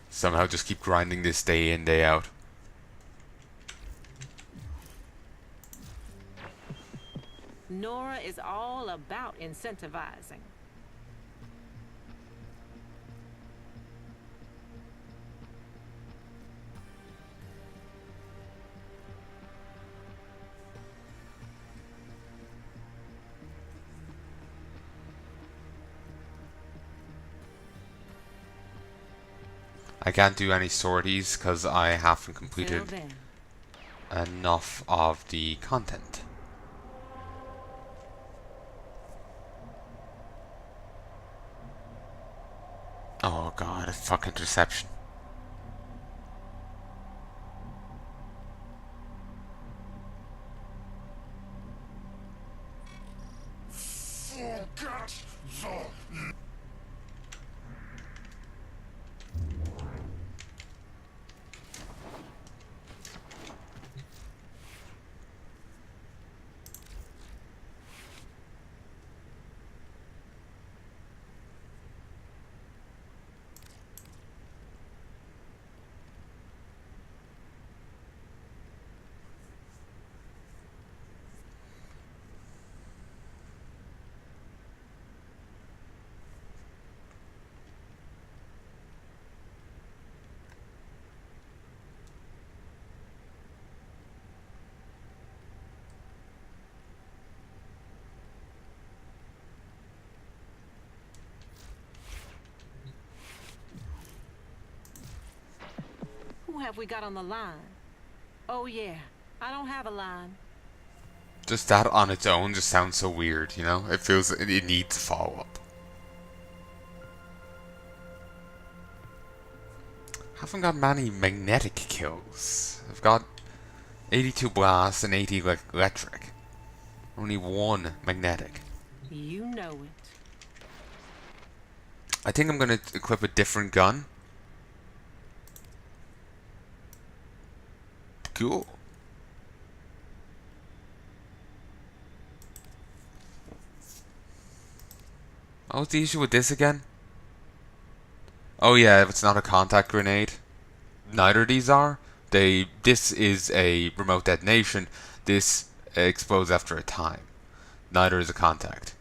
Speaker 1: somehow just keep grinding this day in, day out.
Speaker 2: Nora is all about incentivizing.
Speaker 1: I can't do any sorties because I haven't completed enough of the content. Oh god, a fucking interception.
Speaker 5: Forget the...
Speaker 2: Who have we got on the line? Oh yeah, I don't have a line.
Speaker 1: Just that on its own just sounds so weird, you know? It feels it needs follow-up. Haven't got many magnetic kills. I've got 82 blasts and 80 electric. Only 1 magnetic.
Speaker 2: You know it.
Speaker 1: I think I'm gonna equip a different gun. Cool. What's the issue with this again? Oh yeah, if it's not a contact grenade. neither of these are. This is a remote detonation. This explodes after a time. Neither is a contact.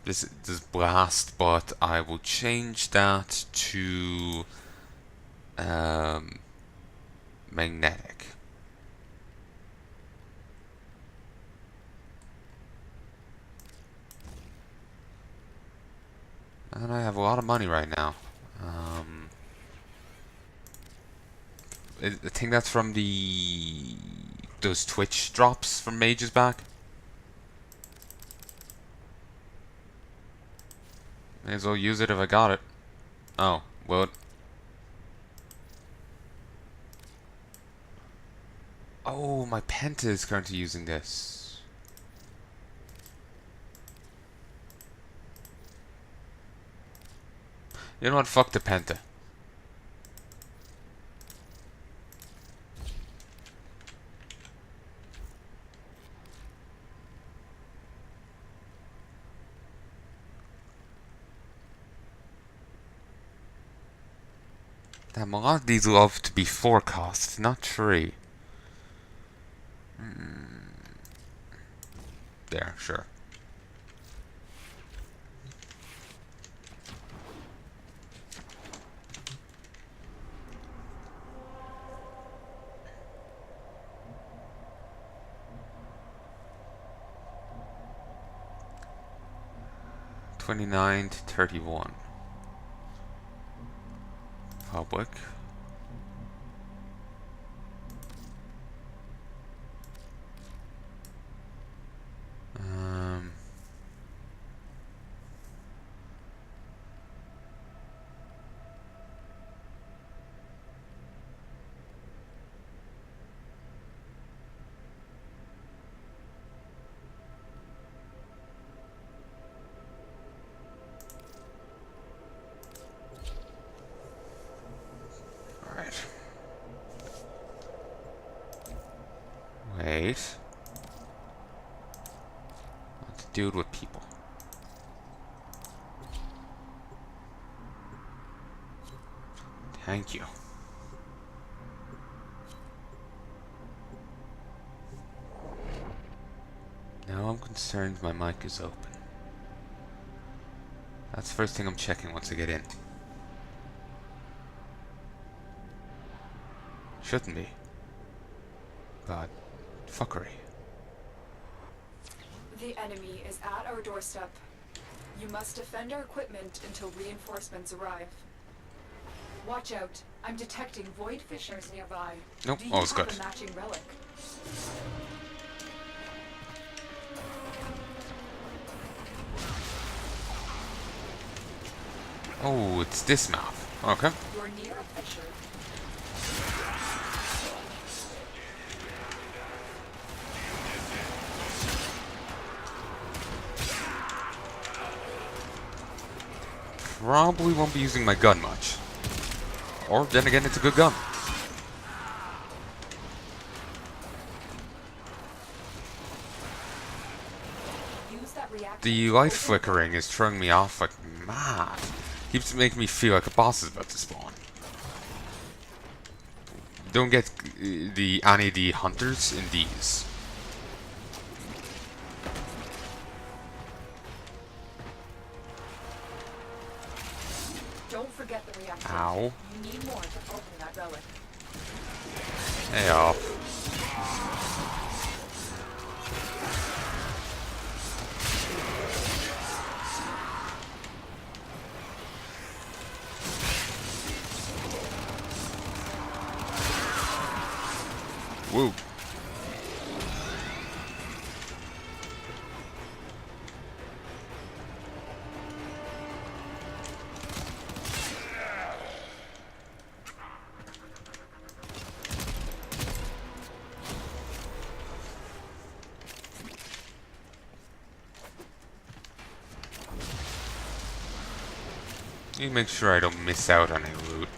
Speaker 1: This is blast, but I will change that to magnetic. And I have a lot of money right now. I think that's from those Twitch drops from mages back. May as well use it if I got it. Oh, well. Oh, my Penta is currently using this. You know what? Fuck the Penta. Damn, a lot of these love to be 4 costs, not 3. There, sure. $29 to $31. Public. Wait. Let's do it with people. Thank you. Now I'm concerned my mic is open. That's the first thing I'm checking once I get in. Shouldn't be. God. Fuckery.
Speaker 3: The enemy is at our doorstep. You must defend our equipment until reinforcements arrive. Watch out. I'm detecting void fissures nearby.
Speaker 1: Nope,
Speaker 3: Do you
Speaker 1: all's
Speaker 3: have
Speaker 1: good.
Speaker 3: a matching relic?
Speaker 1: Oh, it's this map. Okay.
Speaker 3: You're near a fissure.
Speaker 1: Probably won't be using my gun much. Or then again, it's a good gun.
Speaker 3: Use that reactor.
Speaker 1: The light flickering is throwing me off like mad. Keeps making me feel like a boss is about to spawn. Don't get any of the hunters in these.
Speaker 3: Don't forget the reactor.
Speaker 1: Ow.
Speaker 3: You need more to open that relic.
Speaker 1: Hey up. Woo. Need to make sure I don't miss out on any loot.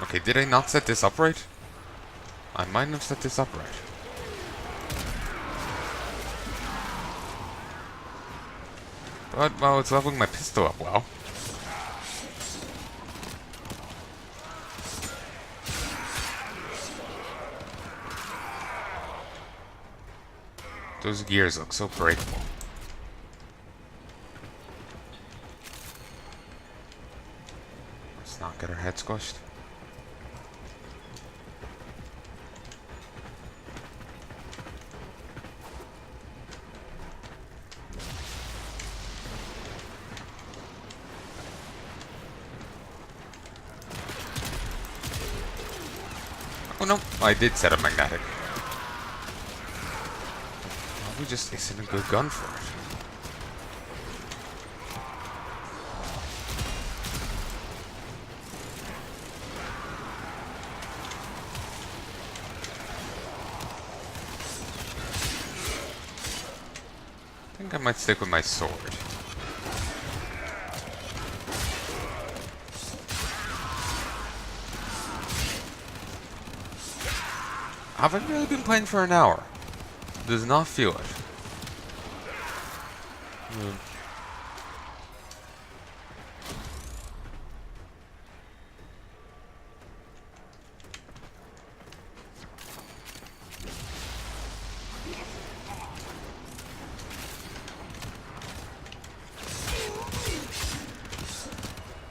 Speaker 1: Okay, did I not set this up right? I might have set this up right. But, well, it's leveling my pistol up well. Those gears look so breakable. Let's not get our head squished. Oh no, I did set up magnetic. Probably just isn't a good gun for it. I think I might stick with my sword. Have I really been playing for an hour? Does not feel it.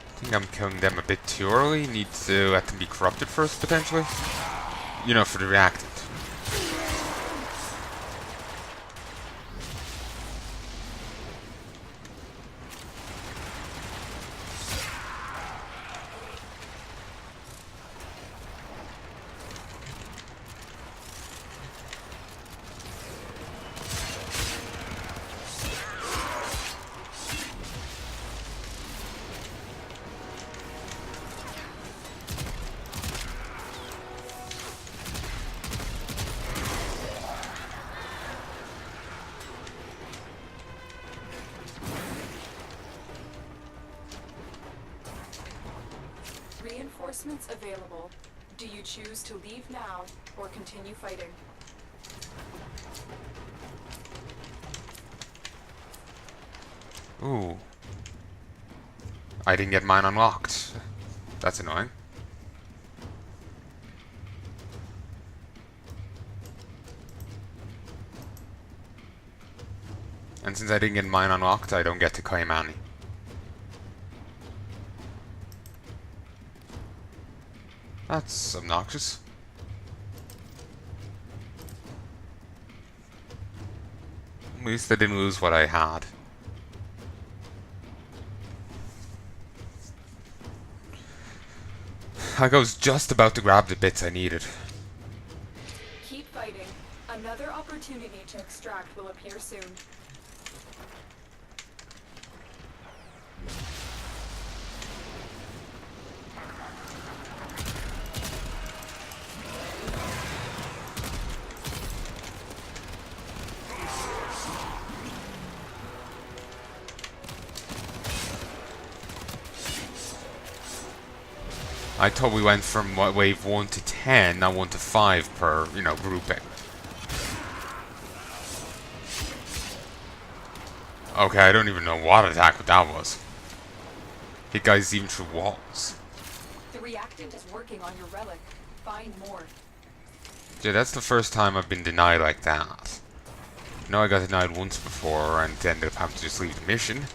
Speaker 1: I think I'm killing them a bit too early. Need to let them be corrupted first, potentially. You know, for the reactant.
Speaker 3: Reinforcements available. Do you choose to leave now or continue fighting?
Speaker 1: Ooh. I didn't get mine unlocked. That's annoying. And since I didn't get mine unlocked, I don't get to claim any. That's obnoxious. At least I didn't lose what I had. I was just about to grab the bits I needed.
Speaker 3: Keep fighting. Another opportunity to extract will appear soon.
Speaker 1: I thought we went from wave 1 to 10, now 1 to 5 per, you know, grouping. Okay, I don't even know what attack that was. Hit guys even through walls.
Speaker 3: The reactant is working on your relic. Find more.
Speaker 1: Yeah, that's the first time I've been denied like that. I know I got denied once before and ended up having to just leave the mission.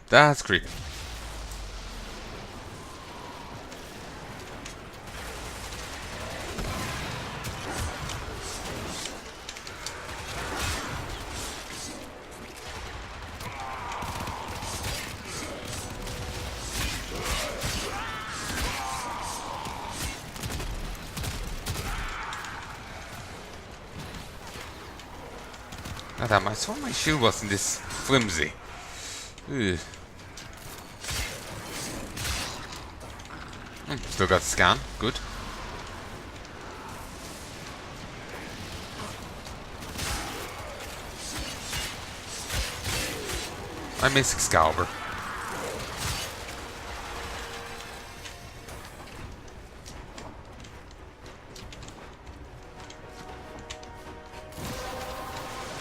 Speaker 1: That's creepy. I thought my shield wasn't this flimsy. Ugh. Still got scan. Good. I miss Excalibur.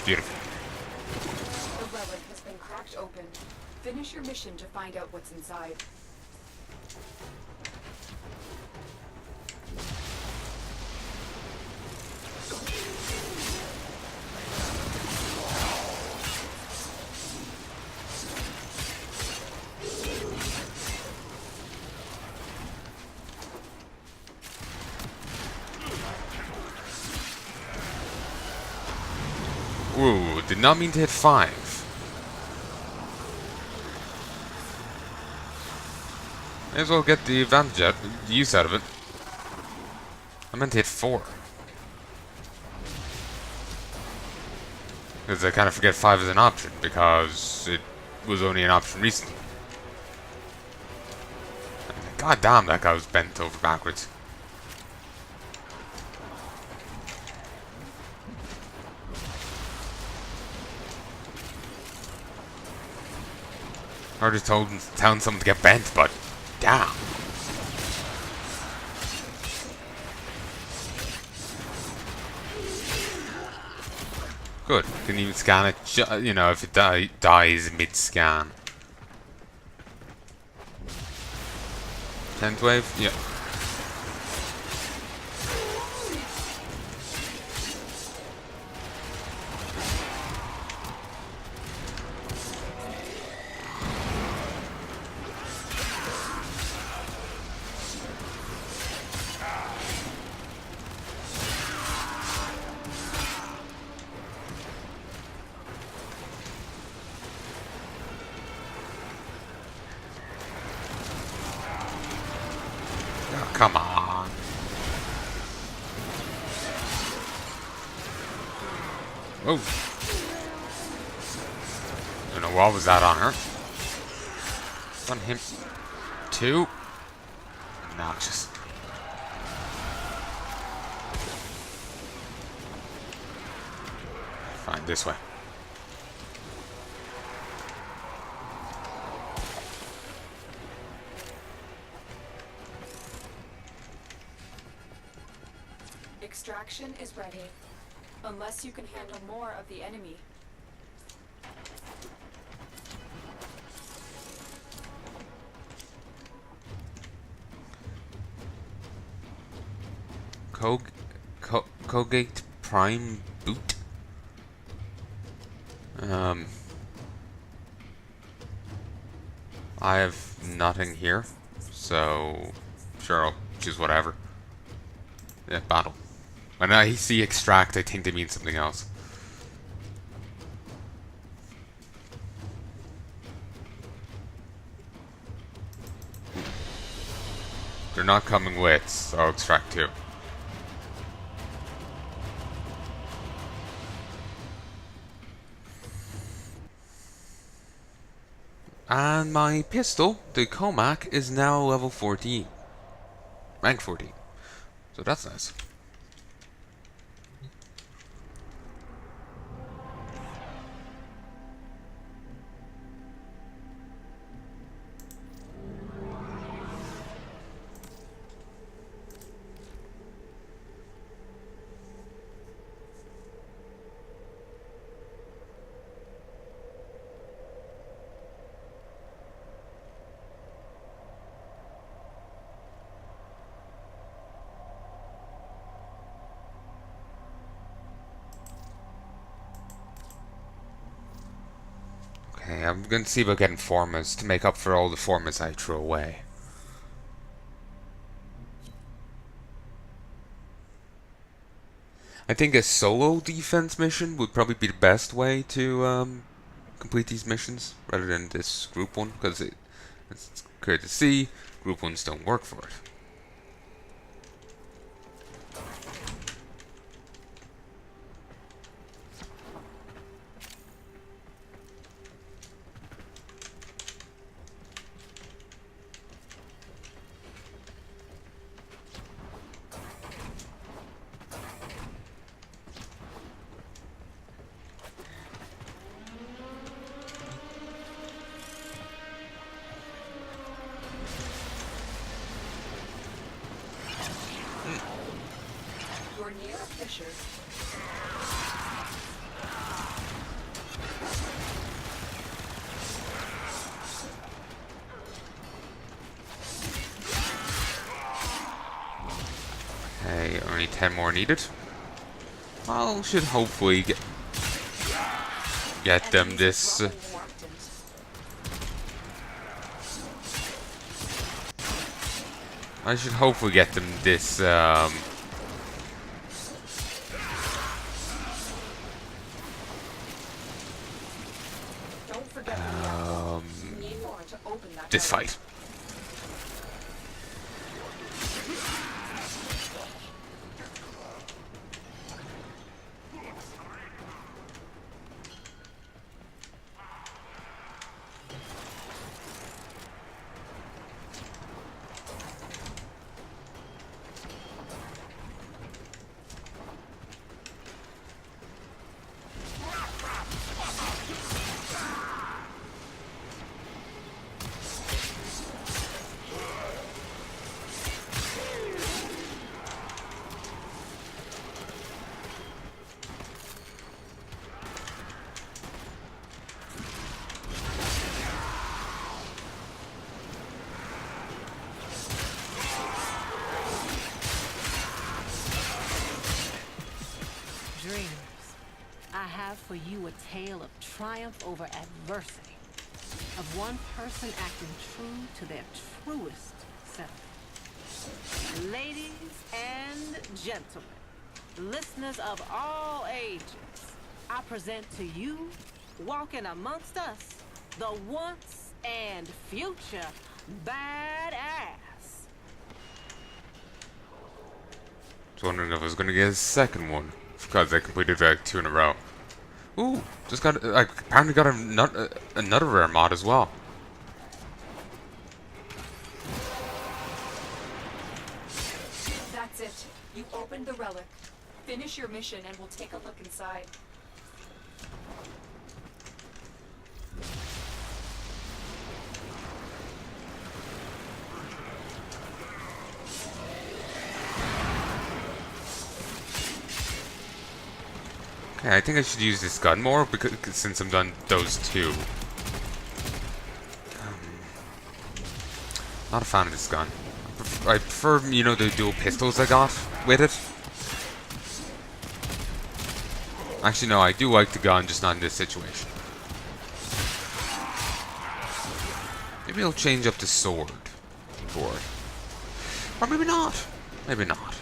Speaker 1: Beautiful.
Speaker 3: The relic has been cracked open. Finish your mission to find out what's inside.
Speaker 1: Ooh, did not mean to hit 5. May as well get the advantage out, the use out of it. I meant to hit 4. Because I kind of forget 5 is an option, because it was only an option recently. God damn, that guy was bent over backwards. I already telling someone to get bent, but damn. Good. Can even scan it, you know, if it dies mid-scan. 10th wave? Yeah. Oh, come on. Oh. I don't know what was that on her. On him. 2. Obnoxious. Fine, this way.
Speaker 3: Extraction is ready. Unless you can handle more of the enemy.
Speaker 1: Colgate Prime Boot. I have nothing here, so sure, I'll choose whatever. Yeah, battle. When I see extract, I think they mean something else. They're not coming with, so I'll extract 2. And my pistol, the Comac, is now level 14. Rank 14. So that's nice. Okay, I'm going to see about getting formas to make up for all the formas I threw away. I think a solo defense mission would probably be the best way to complete these missions, rather than this group one, because it's clear to see group ones don't work for it.
Speaker 3: You're near a fissure.
Speaker 1: Okay, only 10 more needed. Well, should hopefully get them this. I should hopefully get them this.
Speaker 3: Don't forget the reactor. You need more to open that
Speaker 1: This
Speaker 3: door.
Speaker 1: fight.
Speaker 2: Dreamers, I have for you a tale of triumph over adversity. Of one person acting true to their truest self. Ladies and gentlemen, listeners of all ages, I present to you, walking amongst us, the once and future badass.
Speaker 1: I was wondering if I was gonna get a second one because I completed like 2 in a row. Ooh, just got I apparently got another rare mod as well.
Speaker 3: That's it. You opened the relic. Finish your mission and we'll take a look inside.
Speaker 1: Okay, I think I should use this gun more because since I'm done those 2. Not a fan of this gun. I prefer, you know, the dual pistols I got with it. Actually, no, I do like the gun, just not in this situation. Maybe I'll change up the sword for it. Or maybe not. Maybe not.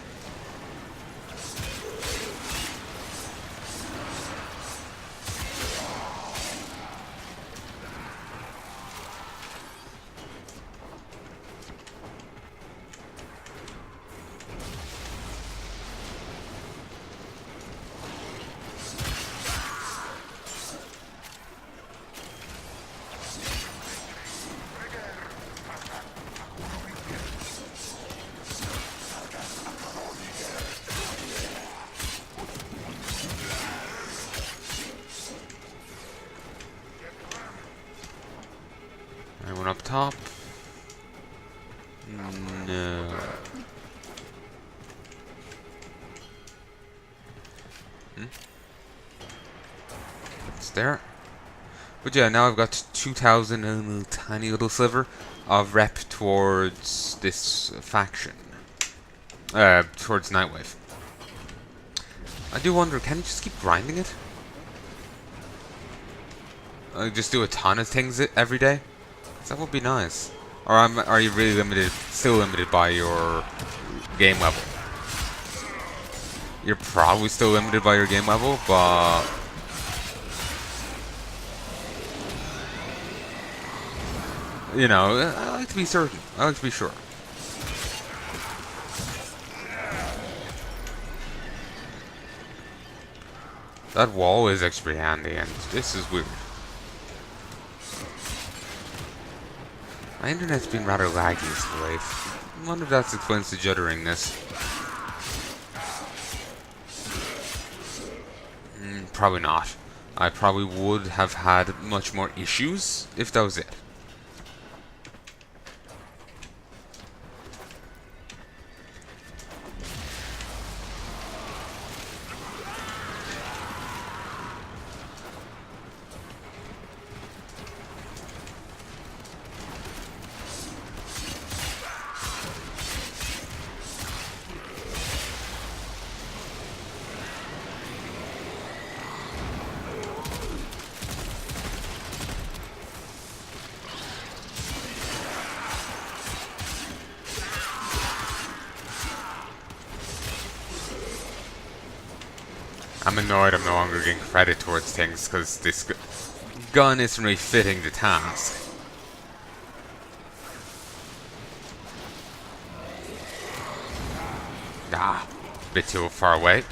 Speaker 1: Anyone up top? No. It's there. But yeah, now I've got 2,000 and a tiny little sliver of rep towards this faction. Towards Nightwave. I do wonder, can you just keep grinding it? Just do a ton of things every day? That would be nice. Or are you really limited, still limited by your game level? You're probably still limited by your game level, but you know, I like to be certain. I like to be sure. That wall is actually pretty handy, and this is weird. My internet's been rather laggy as of late. I wonder if that explains the juddering this. Probably not. I probably would have had much more issues if that was it. I'm annoyed I'm no longer getting credit towards things because this gun isn't really fitting the task. Ah, a bit too far away.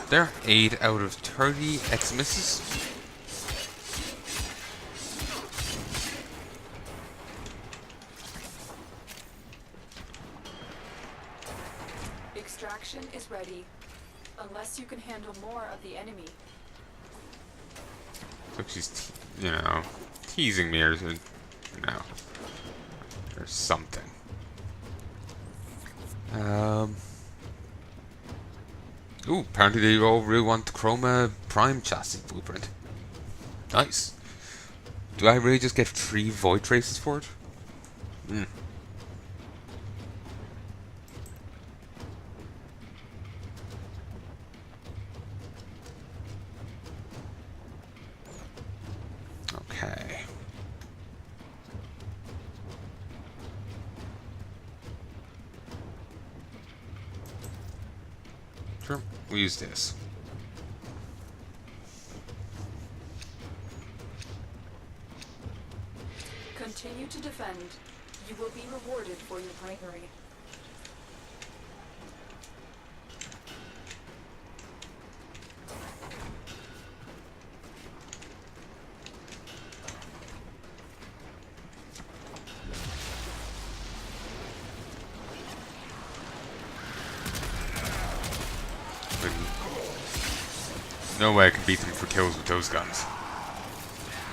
Speaker 1: There, 8 out of 30 X misses.
Speaker 3: Extraction is ready. Unless you can handle more of the enemy.
Speaker 1: So she's, teasing me or, or something. Ooh, apparently they all really want the Chroma Prime chassis blueprint. Nice. Do I really just get 3 void traces for it? Hmm. Okay. Sure, we'll use this.
Speaker 3: Continue to defend. You will be rewarded for your bravery.
Speaker 1: No way I can beat them for kills with those guns.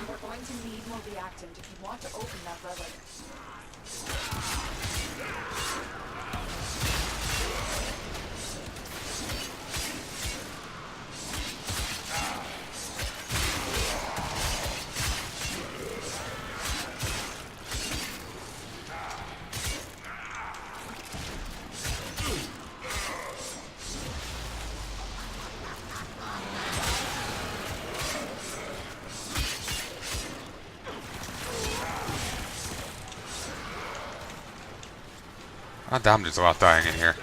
Speaker 3: You are going to need more reactant if you want to open that relic.
Speaker 1: Ah, damn, there's a lot dying in here.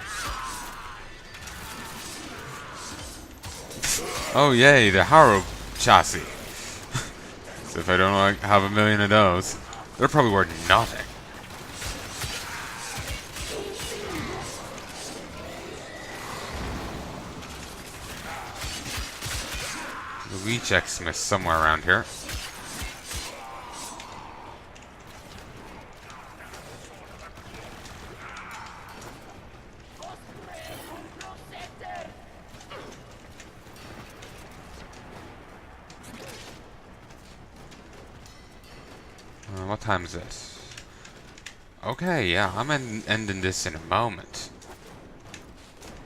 Speaker 1: Oh, yay, the Harrow chassis. So if I don't have a million of those, they're probably worth nothing. The Leech Xmas somewhere around here. What time is it? Okay, yeah, I'm ending this in a moment.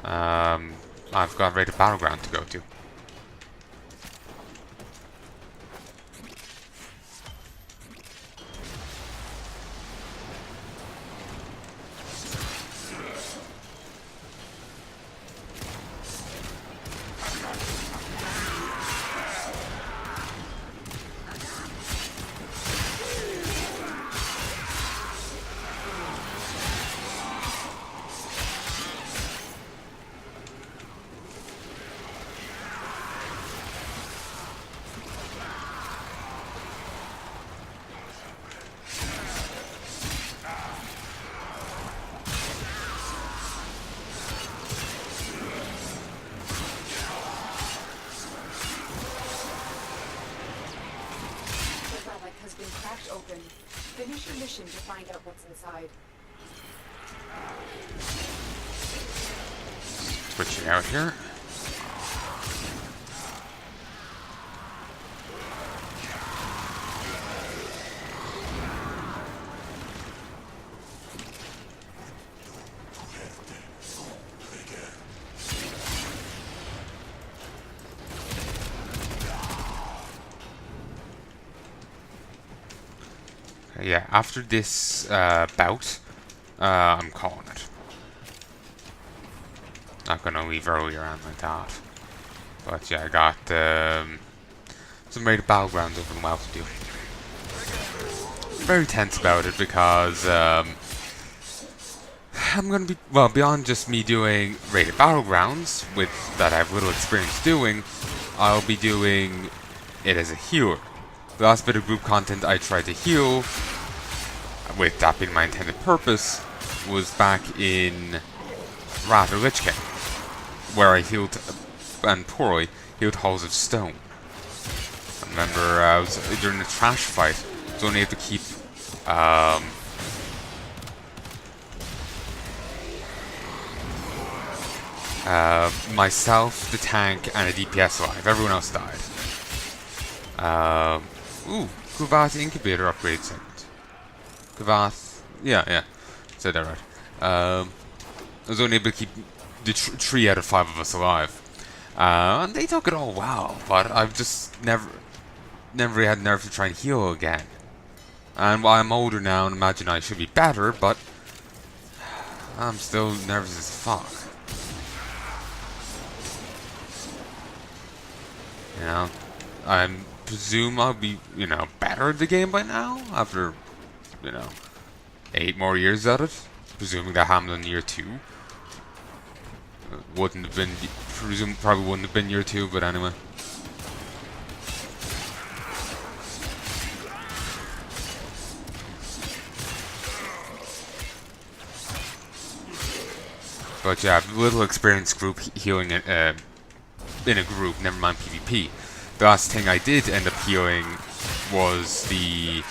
Speaker 1: I've got Rated Battleground to go to.
Speaker 3: Open. Finish your mission to find out what's inside.
Speaker 1: Switching out here. Yeah, after this bout, I'm calling it. Not gonna leave earlier on like that. But yeah, I got some rated battlegrounds over in WoW to do. Very tense about it because I'm gonna be, well, beyond just me doing rated battlegrounds, with that I have little experience doing, I'll be doing it as a healer. The last bit of group content I tried to heal, with that being my intended purpose, was back in Wrath or Lich King, where I healed, and poorly, healed Halls of Stone. I remember I was during the trash fight, I was only able to keep myself, the tank, and a DPS alive. Everyone else died. Ooh, Kuvath Incubator upgrade segment. Kuvath, yeah, said that right. I was only able to keep the 3 out of 5 of us alive. And they took it all well, but I've just never really had nerve to try and heal again. And while I'm older now and imagine I should be better, but I'm still nervous as fuck. You know, I presume I'll be, better at the game by now, after, 8 more years at it. Presuming that happened in year 2. Wouldn't have been, probably wouldn't have been year 2, but anyway. But yeah, little experience group healing in a group, never mind PvP. The last thing I did end up healing was the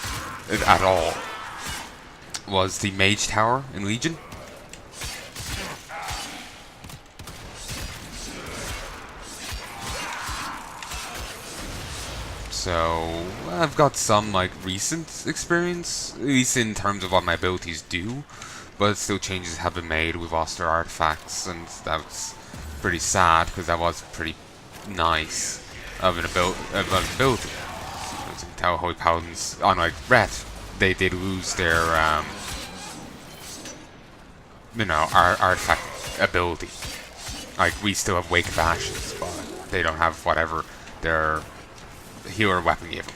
Speaker 1: Mage Tower in Legion. So I've got some recent experience, at least in terms of what my abilities do, but still changes have been made. We've lost our artifacts, and that's pretty sad because that was pretty nice of an ability. As you can tell, Holy Paladins, unlike Ret, they did lose their artifact ability. We still have Wake of Ashes, but they don't have whatever their healer weapon gave them.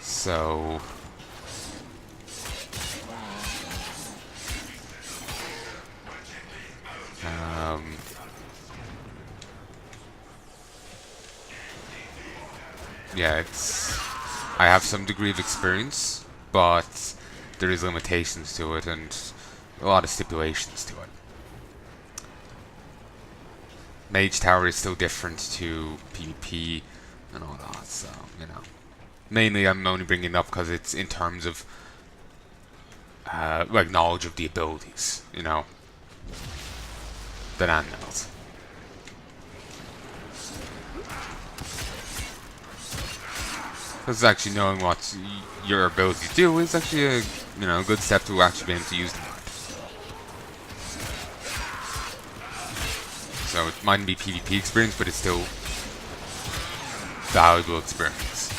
Speaker 1: So yeah, I have some degree of experience, but there is limitations to it and a lot of stipulations to it. Mage Tower is still different to PvP and all that, so, Mainly I'm only bringing it up because it's in terms of, knowledge of the abilities, than anything else. Because actually knowing what your abilities do is actually a, good step to actually be able to use them. So it mightn't be PvP experience, but it's still valuable experience.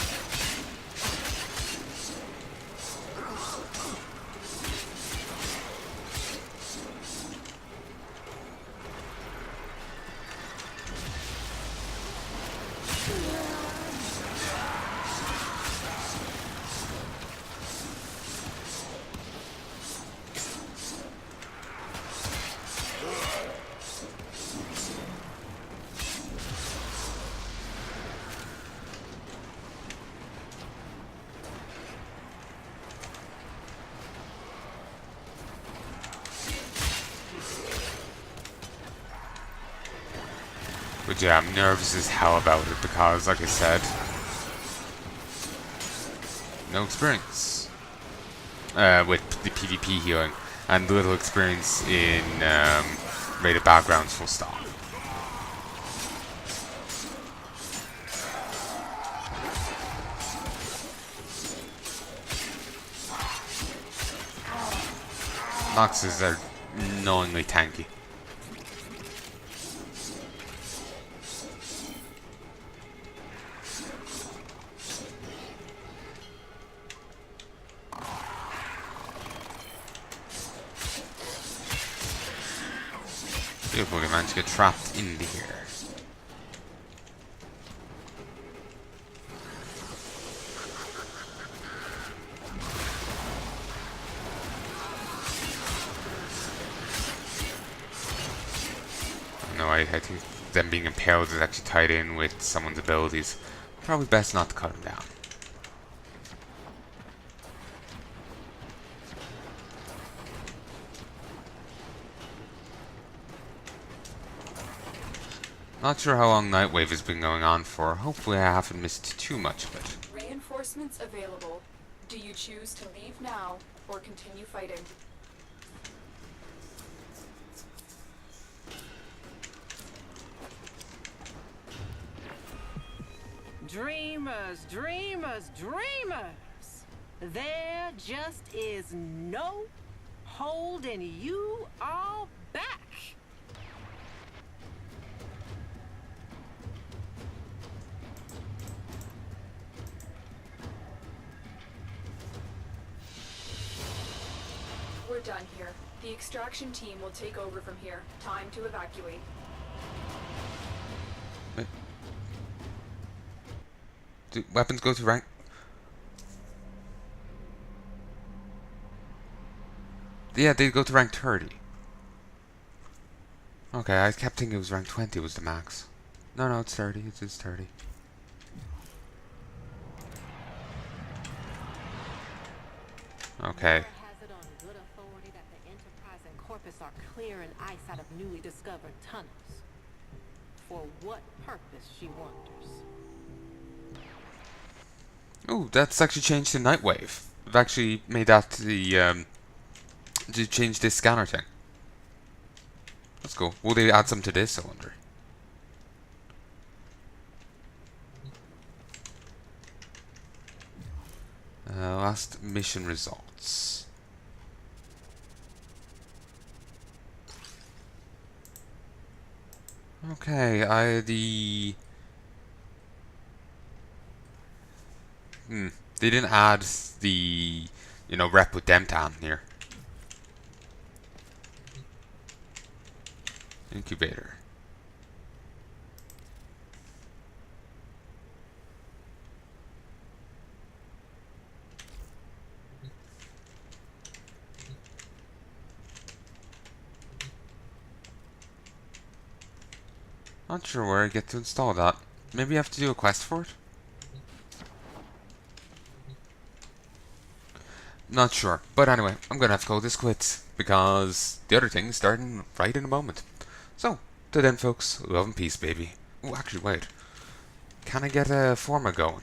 Speaker 1: But yeah, I'm nervous as hell about it because, like I said, no experience with the PvP healing and little experience in rated backgrounds full stop. Noxes are annoyingly tanky. Beautiful, you managed to get trapped in here. No, I think them being impaled is actually tied in with someone's abilities. Probably best not to cut him down. Not sure how long Nightwave has been going on for. Hopefully I haven't missed too much of it.
Speaker 3: Reinforcements available. Do you choose to leave now or continue fighting?
Speaker 2: Dreamers, dreamers, dreamers! There just is no holding you all back.
Speaker 3: We're done here. The extraction team will take over from here. Time to evacuate.
Speaker 1: Do weapons go to rank? Yeah, they go to rank 30. Okay, I kept thinking it was rank 20 was the max. No, it's 30. It is 30. Okay.
Speaker 2: Has it on good authority that the Enterprise and Corpus are clearing ice out of newly discovered tunnels. For what purpose, she wonders.
Speaker 1: Oh, that's actually changed to Nightwave. I've actually made that the to change this scanner thing. That's cool. Will they add some to this, I wonder? Last mission results. Okay, they didn't add the, rep with Demtan here. Incubator. Not sure where I get to install that. Maybe I have to do a quest for it? Not sure. But anyway, I'm gonna have to call this quits because the other thing's starting right in a moment. So, till then folks, love and peace, baby. Oh, actually, wait. Can I get a forma going?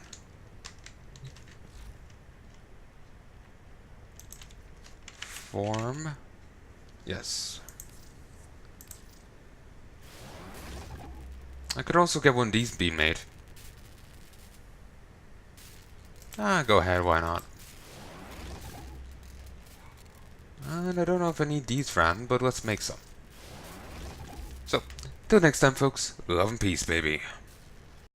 Speaker 1: Form? Yes. I could also get one of these being made. Go ahead, why not? And I don't know if I need these ran, but let's make some. So, till next time folks, love and peace, baby.